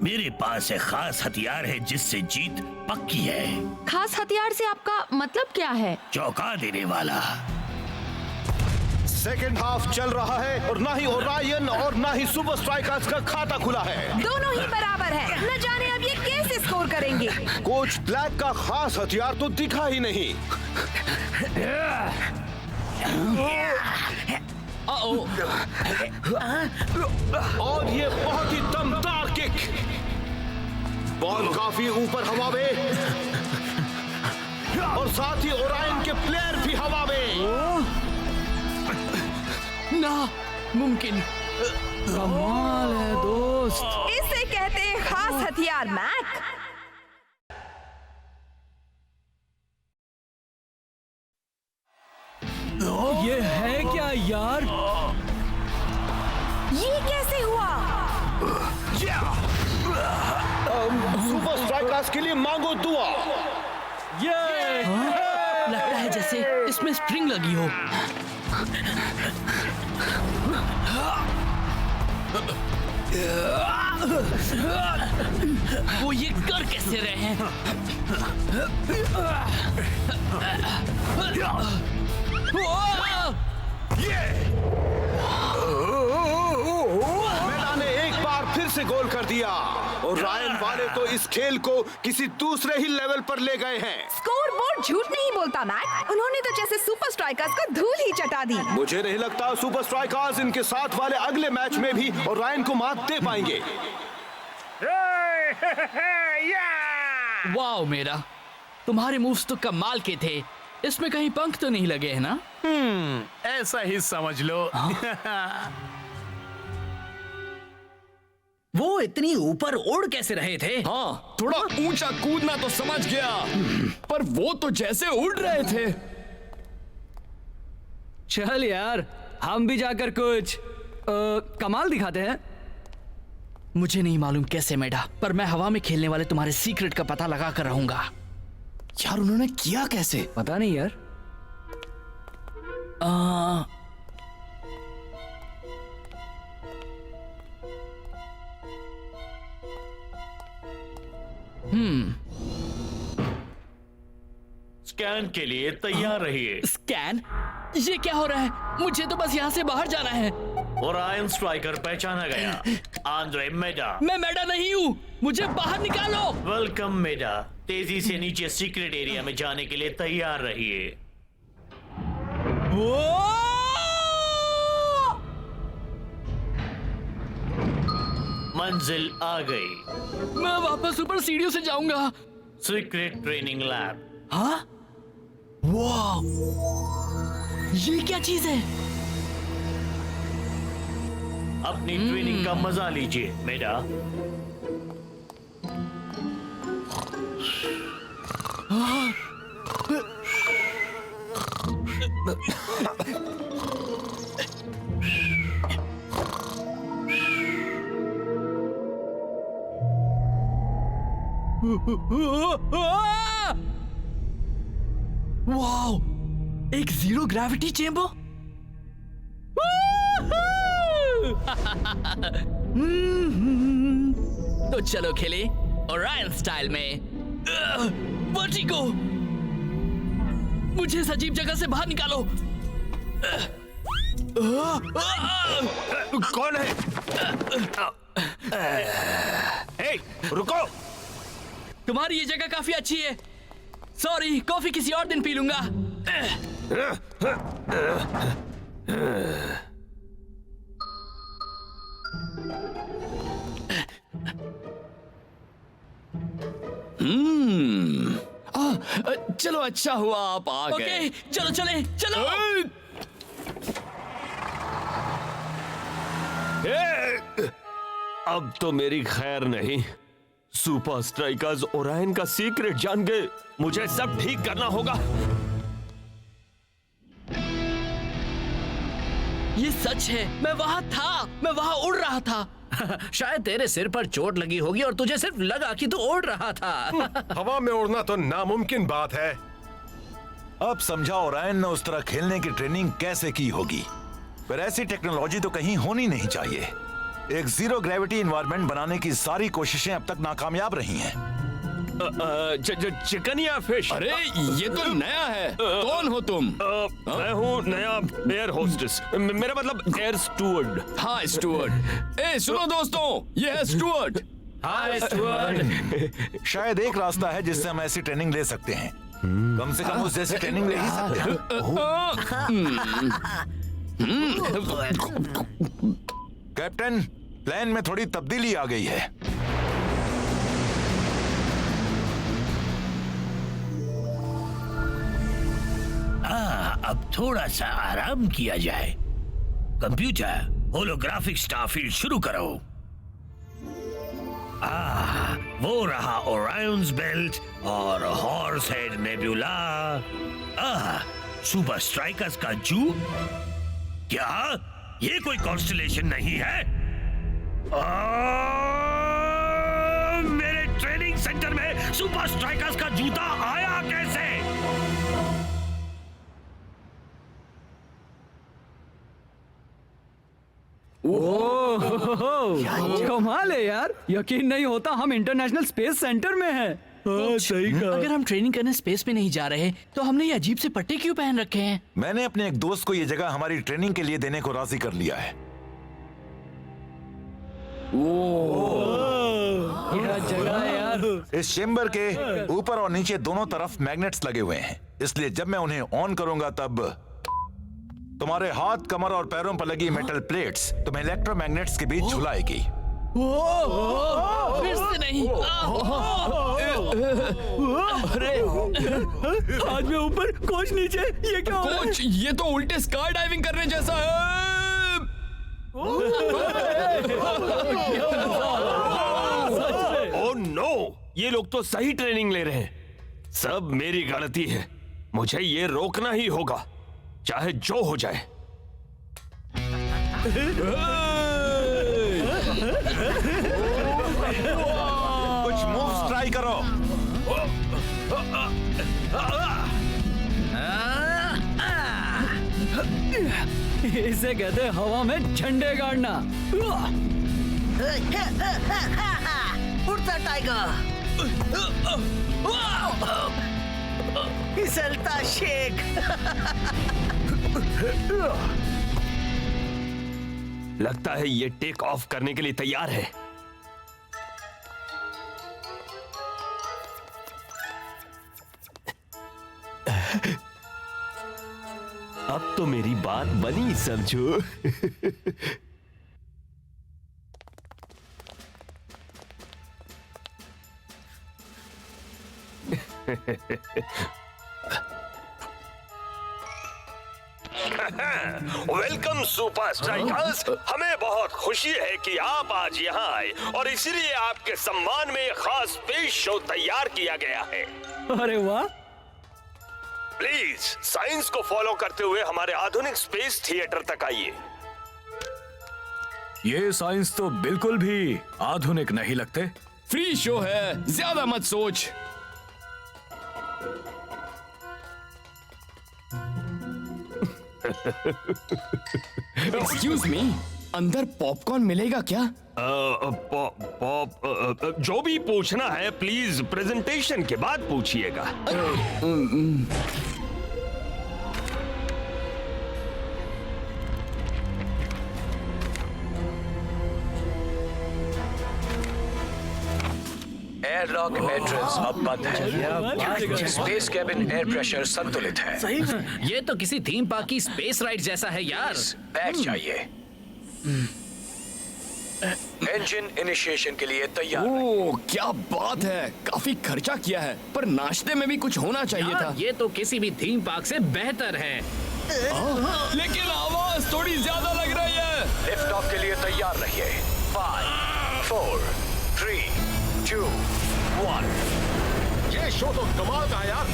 मेरे पास एक खास हथियार है जिससे जीत पक्की है। खास हथियार से आपका मतलब क्या है? चौंका देने वाला। सेकेंड हाफ चल रहा है और ना ही ओरायन और ना ही सुपर स्ट्राइकर्स का खाता खुला है। दोनों ही बराबर है। न जाने अब ये कैसे स्कोर करेंगे। कोच ब्लैक का खास हथियार तो दिखा ही नहीं। और ये बहुत ही दमदार किक। बॉल काफी ऊपर हवा में और साथ ही ओरायन के प्लेयर भी हवा में। ना मुमकिन। कमाल है दोस्त। इसे कहते हैं खास हथियार मैक। ये है क्या यार? ये कैसे हुआ? सुपर स्ट्राइकर्स के लिए मांगो दुआ। ये लगता है जैसे इसमें स्प्रिंग लगी हो। वो ये कर कैसे रहे हैं? मैदान ने एक बार फिर से गोल कर दिया और रायन वाले तो इस खेल को किसी दूसरे ही लेवल पर ले गए हैं। स्कोर बोर्ड झूठ नहीं बोलता मैक। उन्होंने तो जैसे सुपर स्ट्राइकर्स को धूल ही चटा दी। मुझे नहीं लगता सुपर स्ट्राइकर्स इनके साथ वाले अगले मैच में भी और रायन को मात दे पाएंगे। वाओ मेरा, तुम्हारे मूव्स तो कमाल के थे। इसमें कहीं पंख तो नहीं लगे हैं ना? ऐसा ही समझ लो। वो इतनी ऊपर उड़ कैसे रहे थे? हाँ, थोड़ा ऊंचा कूदना तो समझ गया, पर वो तो जैसे उड़ रहे थे। चल यार, हम भी जाकर कुछ कमाल दिखाते हैं। मुझे नहीं मालूम कैसे मेडा, पर मैं हवा में खेलने वाले तुम्हारे सीक्रेट का पता लगा कर रहूंगा। यार उन्होंने किया कैसे? पता नहीं यार। स्कैन के लिए तैयार रहिए। स्कैन? ये क्या हो रहा है? मुझे तो बस यहाँ से बाहर जाना है। ओरायन स्ट्राइकर पहचाना गया। आंद्रे मेडा। मैं मेडा नहीं हूँ, मुझे बाहर निकालो। वेलकम मेडा। तेजी से नीचे सीक्रेट एरिया में जाने के लिए तैयार रहिए। मंजिल आ गई। मैं वापस ऊपर सीढ़ियों से जाऊंगा। Secret training lab. हाँ? वाह! ये क्या चीज है? अपनी ट्रेनिंग का मजा लीजिए मेडा। वाओ! एक जीरो ग्रेविटी चेंबर? तो चलो खेले ओरायन स्टाइल में। वर्टिगो! मुझे इस अजीब जगह से बाहर निकालो। कौन है? ए, रुको! तुम्हारी ये जगह काफी अच्छी है। सॉरी, कॉफी किसी और दिन पी लूंगा। चलो अच्छा हुआ आप आ गए। ओके, चलो चले, चलो। अब तो मेरी खैर नहीं। सुपर स्ट्राइकर्स ओरायन का सीक्रेट जान गए। मुझे सब ठीक करना होगा। ये सच है, मैं वहाँ था, मैं वहाँ उड़ रहा था। शायद तेरे सिर पर चोट लगी होगी और तुझे सिर्फ लगा कि तू उड़ रहा था। हवा में उड़ना तो नामुमकिन बात है। अब समझा ओरायन ने उस तरह खेलने की ट्रेनिंग कैसे की होगी। पर ऐसी टेक्नोलॉजी तो कहीं होनी नहीं चाहिए। एक जीरो ग्रेविटी एनवायरनमेंट बनाने की सारी कोशिशें अब तक नाकामयाब रही हैं। चिकनिया फिश। अरे ये तो नया है। कौन हो तुम? मैं हूँ नया एयर होस्टेस। मेरा मतलब एयर स्टूवर्ड। हाँ स्टूवर्ड। ए सुनो दोस्तों, ये है स्टूवर्ड। हाय स्टूवर्ड। शायद एक रास्ता है जिससे हम ऐसी ट्रेनिंग ले सकते हैं। कम से कम उस जैसी ट्रेनिंग ले ही सकते हैं। कैप्टन, प्लान में थोड़ी तब्दीली आ गई है। अब थोड़ा सा आराम किया जाए। कंप्यूटर, होलोग्राफिक स्टारफील्ड शुरू करो। वो रहा ओरायन्स बेल्ट और horse head nebula. Super strikers का जू। क्या ये कोई कॉन्स्टलेशन नहीं है? मेरे ट्रेनिंग सेंटर में सुपर स्ट्राइकर्स का जूता आया कैसे? कमाल है यार, यकीन नहीं होता हम इंटरनेशनल स्पेस सेंटर में हैं। सही कहा। अगर हम ट्रेनिंग करने स्पेस में नहीं जा रहे तो हमने ये अजीब से पट्टे क्यों पहन रखे हैं? मैंने अपने एक दोस्त को ये जगह हमारी ट्रेनिंग के लिए देने को राजी कर लिया है। क्या जगह है यार। इस चेम्बर के ऊपर और नीचे दोनों तरफ मैग्नेट्स लगे हुए हैं, इसलिए जब मैं उन्हें ऑन करूंगा तब तुम्हारे हाथ, कमर और पैरों पर लगी मेटल प्लेट्स तुम्हें इलेक्ट्रोमैग्नेट्स के बीच झुलाएगी। फिर से नहीं। अरे आज मैं ऊपर, कोच नीचे, ये क्या हो रहा है? कोच, ये तो उल्टे स्काई डाइविंग करने जैसा है। ओह नो, ये लोग तो सही ट्रेनिंग ले रहे हैं। सब मेरी गलती है। मुझे ये रोकना ही होगा, चाहे जो हो जाए। कुछ मूव्स ट्राई करो। इसे कहते हैं हवा में झंडे गाड़ना। उड़ता टाइगर, फिसलता शेख। लगता है ये टेक ऑफ करने के लिए तैयार है। अब तो मेरी बात बनी, समझो। Welcome super strikers. हमें बहुत खुशी है कि आप आज यहाँ आए और इसलिए आपके सम्मान में खास स्पेस शो तैयार किया गया है। अरे वाह। प्लीज साइंस को फॉलो करते हुए हमारे आधुनिक स्पेस थिएटर तक आइए। ये साइंस तो बिल्कुल भी आधुनिक नहीं लगते। फ्री शो है, ज्यादा मत सोच। एक्सक्यूज मी, अंदर पॉपकॉर्न मिलेगा क्या? पॉप जो भी पूछना है प्लीज प्रेजेंटेशन के बाद पूछिएगा। एयरलॉक एंट्रेंस अब बंद है। स्पेस केबिन एयर प्रेशर संतुलित है। सही में? ये तो किसी थीम पार्क की स्पेस राइड जैसा है यार। बैठ जाइए। इंजन इनिशिएशन के लिए तैयार। ओह क्या बात है, काफी खर्चा किया है, पर नाश्ते में भी कुछ होना चाहिए था। ये तो किसी भी थीम पार्क से बेहतर है। लेकिन आवाज थोड़ी ज्यादा लग रही है। लिफ्ट ऑफ के लिए तैयार रहिए। 5, 4, 3, 2, 1। ये शो तो कमाल का है यार।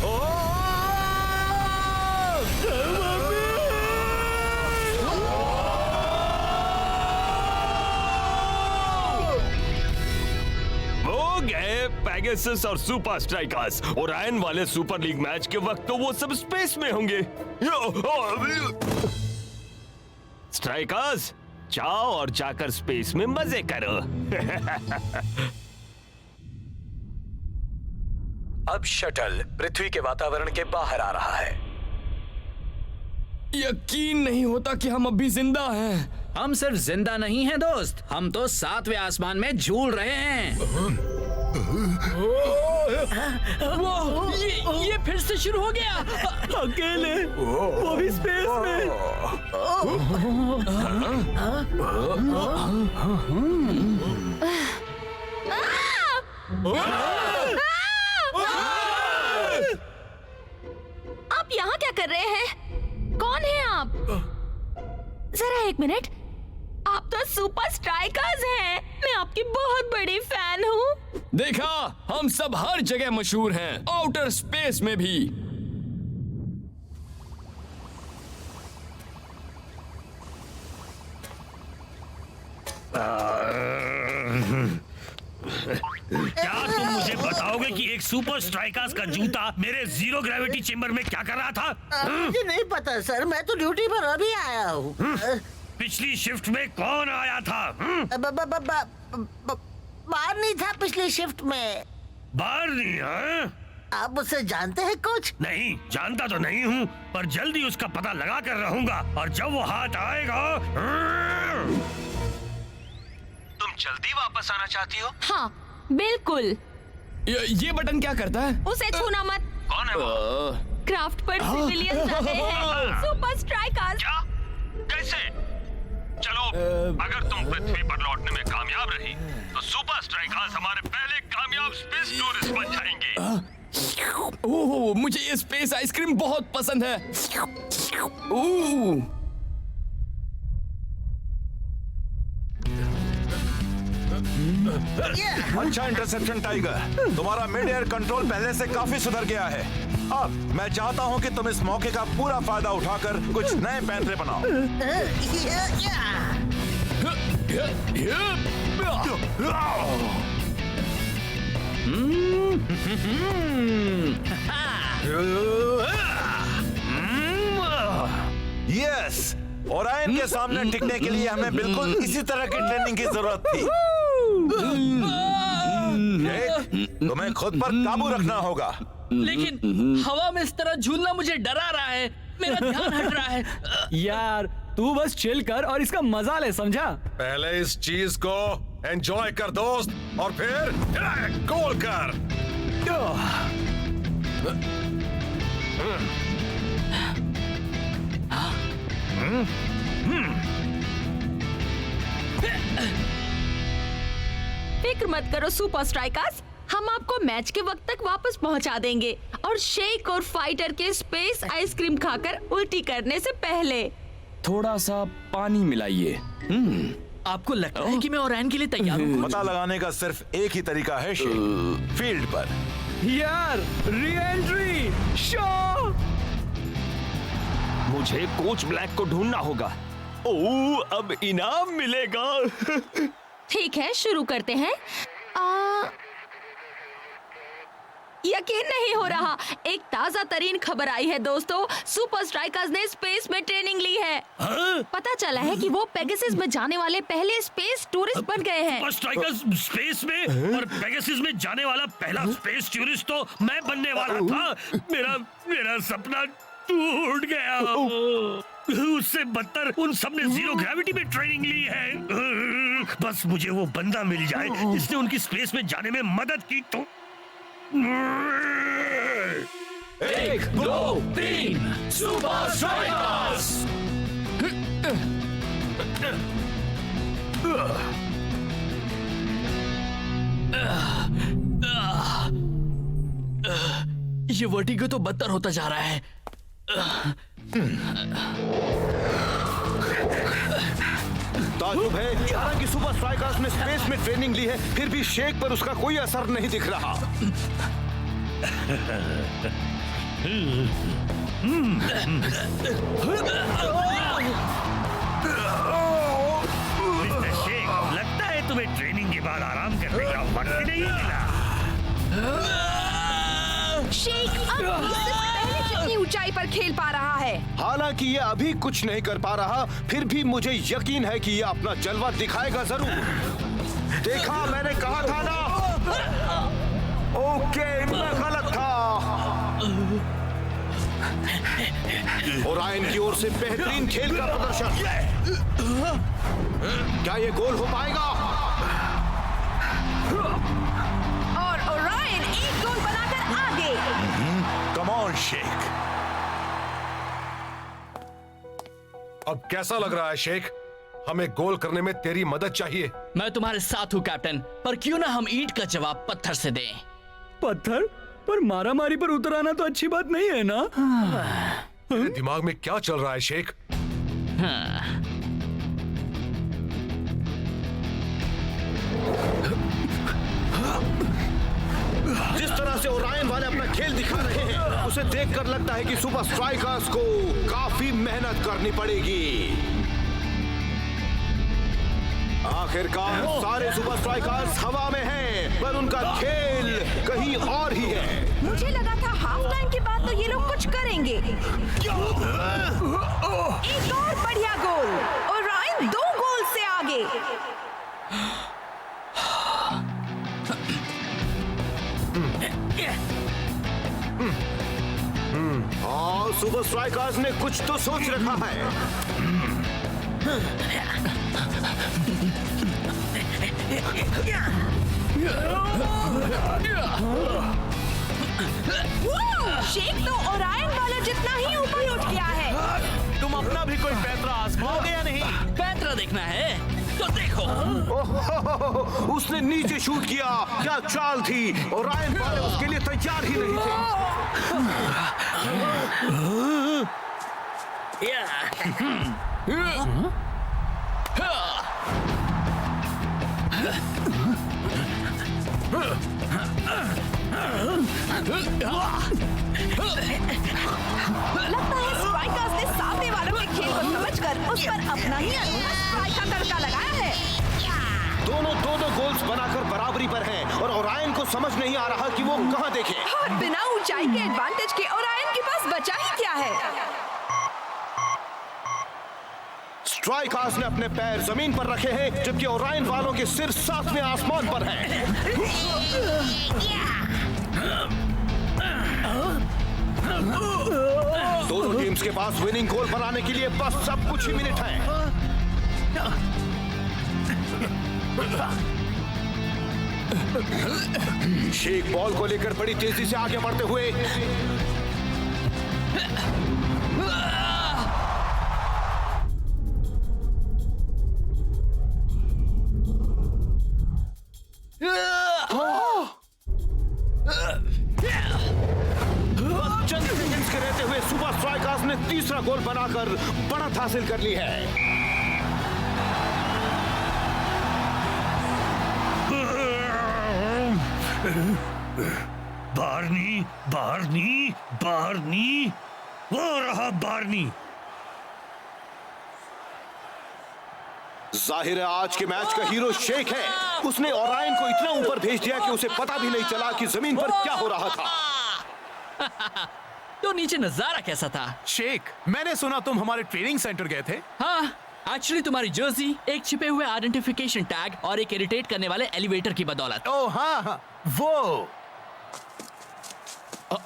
वो गए पेगासस और सुपर स्ट्राइकर्स। ओरायन वाले सुपर लीग मैच के वक्त तो वो सब स्पेस में होंगे। स्ट्राइकर्स जाओ और जाकर स्पेस में मजे करो। अब शटल पृथ्वी के वातावरण के बाहर आ रहा है। यकीन नहीं होता कि हम अभी जिंदा हैं। हम सिर्फ जिंदा नहीं हैं दोस्त, हम तो 7वें आसमान में झूल रहे हैं। वो ये फिर से शुरू हो गया। अकेले, वो भी स्पेस में। आप यहाँ क्या कर रहे हैं? कौन है आप? जरा एक मिनट, आप तो सुपर स्ट्राइकर्स हैं। मैं आपकी बहुत बड़ी फैन हूँ। देखा, हम सब हर जगह मशहूर हैं, आउटर स्पेस में भी। क्या तुम मुझे बताओगे कि एक सुपर स्ट्राइकर्स का जूता मेरे जीरो ग्रेविटी चेंबर में क्या कर रहा था? मुझे नहीं पता सर, मैं तो ड्यूटी पर अभी आया हूँ। पिछली शिफ्ट में कौन आया था? बाहर नहीं था पिछली शिफ्ट में। बाहर नहीं है? आप मुझसे जानते हैं कुछ? नहीं, जानता तो नहीं हूँ, पर जल्दी उसका पता लगा कर रहूंगा। और जब वो हाथ आएगा। तुम जल्दी वापस आना चाहती हो? हाँ बिल्कुल। ये बटन क्या करता है? उसे छूना मत। कौन है वो? क्राफ्ट पर सिविलियंस रहे हैं, सुपर स्ट्राइकर्स। क्या? कैसे? चलो, अगर तुम पृथ्वी पर लौटने में कामयाब रही तो सुपर स्ट्राइकर्स हमारे पहले कामयाब स्पेस टूरिस्ट बन जाएंगे। ओह, मुझे ये स्पेस आइसक्रीम बहुत पसंद है। ओह, अच्छा इंटरसेप्शन टाइगर, तुम्हारा मिड एयर कंट्रोल पहले से काफी सुधर गया है। अब मैं चाहता हूं कि तुम इस मौके का पूरा फायदा उठाकर कुछ नए पैंतरे बनाओ। यस, ओरायन के सामने टिकने के लिए हमें बिल्कुल इसी तरह की ट्रेनिंग की जरूरत थी। तुम्हें खुद पर काबू रखना होगा। लेकिन हवा में इस तरह झूलना मुझे डरा रहा है, मेरा ध्यान हट रहा है। यार तू बस चिल कर और इसका मजा ले, समझा? पहले इस चीज को एंजॉय कर दोस्त, और फिर गोल कर। फिक्र मत करो सुपर स्ट्राइकर्स, हम आपको मैच के वक्त तक वापस पहुंचा देंगे, और शेक और फाइटर के स्पेस आइसक्रीम खाकर उल्टी करने से पहले। थोड़ा सा पानी मिलाइए। आपको लगता है कि मैं ओरायन के लिए तैयार हूँ? पता लगाने का सिर्फ एक ही तरीका है, शेख, फील्ड पर। यार री एंट्री शो। मुझे कोच ब्लैक को ढूंढना होगा। ओह, अब इनाम मिलेगा। ठीक है, शुरू करते हैं। यकीन नहीं हो रहा, एक ताजा तरीन खबर आई है दोस्तों, सुपर स्ट्राइकर्स ने स्पेस में ट्रेनिंग ली है। पता चला है कि वो पेगासस में जाने वाले पहले स्पेस टूरिस्ट बन गए हैं। सुपर स्ट्राइकर्स स्पेस में और पेगासस में जाने वाला पहला स्पेस टूरिस्ट तो मैं बनने वाला था। मेरा सपना टूट गया। उससे बदतर उन सब ने जीरो ग्रेविटी में ट्रेनिंग ली है। बस मुझे वो बंदा मिल जाए जिसने उनकी स्पेस में जाने में मदद की तो 1, 2, 3 सुपर स्ट्राइकर्स। ये वर्टिगो तो बदतर होता जा रहा है। ताजुब है, हालांकि सुपर स्ट्राइकर्स ने स्पेस में ट्रेनिंग ली है, फिर भी शेख पर उसका कोई असर नहीं दिख रहा। मिस्टर शेख, लगता है तुम्हें ट्रेनिंग के बाद आराम करने का वक्त नहीं मिला। शेख अब इससे पहले जितनी ऊंचाई पर खेल पा रहा है। हालांकि ये अभी कुछ नहीं कर पा रहा, फिर भी मुझे यकीन है कि ये अपना जलवा दिखाएगा जरूर। देखा, मैंने कहा था ना। ओके, मैं गलत था। ओरायन की ओर से बेहतरीन खेल का प्रदर्शन। क्या ये गोल हो पाएगा? और ओरायन एक गोल बनाकर आगे। Come on Sheikh. अब कैसा लग रहा है शेख? हमें गोल करने में तेरी मदद चाहिए। मैं तुम्हारे साथ हूँ कैप्टन, पर क्यों ना हम ईंट का जवाब पत्थर से दें। पत्थर पर मारामारी पर उतर आना तो अच्छी बात नहीं है ना? तेरे दिमाग में क्या चल रहा है शेख? जिस तरह से ओरायन वाले अपना खेल दिखा रहे हैं, उसे देखकर लगता है कि सुपर स्ट्राइकर्स को काफी मेहनत करनी पड़ेगी। आखिरकार सारे सुपर स्ट्राइकर्स हवा में हैं, पर उनका खेल कहीं और ही है। मुझे लगा था हाफ टाइम के बाद तो ये लोग कुछ करेंगे। एक और बढ़िया गोल। ओरायन 2 गोल से आगे। और सुपर स्ट्राइकर्स ने कुछ तो सोच रखा है। शेख तो ओरायन वाले जितना ही ऊपर उठ गया है। तुम अपना भी कोई पैंतरा आजमाओगे या नहीं? पैंतरा देखना है तो देखो। उसने नीचे शूट किया। क्या चाल थी! ओरायन वाले उसके लिए तैयार ही नहीं लगता है स्ट्राइकर्स ने सामने वालों के खेल को समझकर उस पर अपना ही अनोखा स्ट्राइक का तड़का लगाया है। दोनों 2-2 गोल्स बनाकर बराबरी पर हैं और ओरायन को समझ नहीं आ रहा कि वो कहां देखे। और बिना ऊंचाई के एडवांटेज के ओरायन के पास बचा ही क्या है। स्ट्राइकर्स ने अपने पैर जमीन पर रखे हैं, जबकि ओरायन वालों के सिर साथ में आसमान पर हैं। दोनों टीम्स के पास विनिंग गोल बनाने के लिए बस सब कुछ ही मिनट है। शेख बॉल को लेकर बड़ी तेजी से आगे बढ़ते हुए चंद सेकंड्स के रहते हुए सुपर स्ट्राइकर्स ने तीसरा गोल बनाकर बढ़त हासिल कर ली है। बार्नी, बार्नी, बार्नी, वो रहा बार्नी। जाहिर है आज के मैच का हीरो शेख है। उसने ओरायन को इतना ऊपर भेज दिया कि उसे पता भी नहीं चला कि जमीन पर क्या हो रहा था। तो नीचे नजारा कैसा था? शेख, मैंने सुना तुम हमारे ट्रेनिंग सेंटर गए थे। हाँ, एक्चुअली तुम्हारी जर्सी, एक छिपे हुए आइडेंटिफिकेशन टैग और एक इरिटेट करने वाले एलिवेटर की बदौलत। ओह हाँ, वो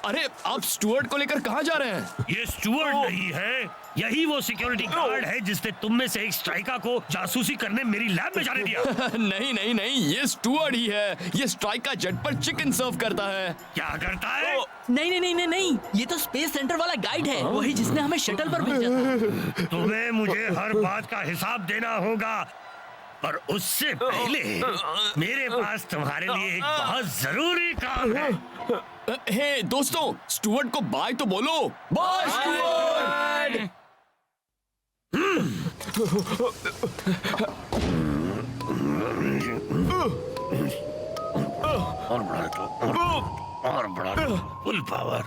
अरे आप स्टुअर्ट को लेकर कहाँ जा रहे हैं? ये स्टुअर्ट नहीं है, यही वो सिक्योरिटी गार्ड है जिसने तुम में से एक स्ट्राइका को जासूसी करने मेरी लैब में जाने दिया। नहीं नहीं नहीं, ये स्टुअर्ट ही है। ये स्ट्राइका जेट पर चिकन सर्व करता है। क्या करता है? नहीं नहीं नहीं नहीं नहीं, ये तो स्पेस सेंटर वाला गाइड है, वही जिसने हमें शटल पर भेजा था। तुम्हें मुझे हर बात का हिसाब देना होगा, पर उससे पहले मेरे पास तुम्हारे लिए एक बहुत जरूरी काम है। हे दोस्तों, स्टुअर्ट को बाय तो बोलो। Bye Stuart. और बढ़ा दो, और बढ़ा दो, फुल पावर।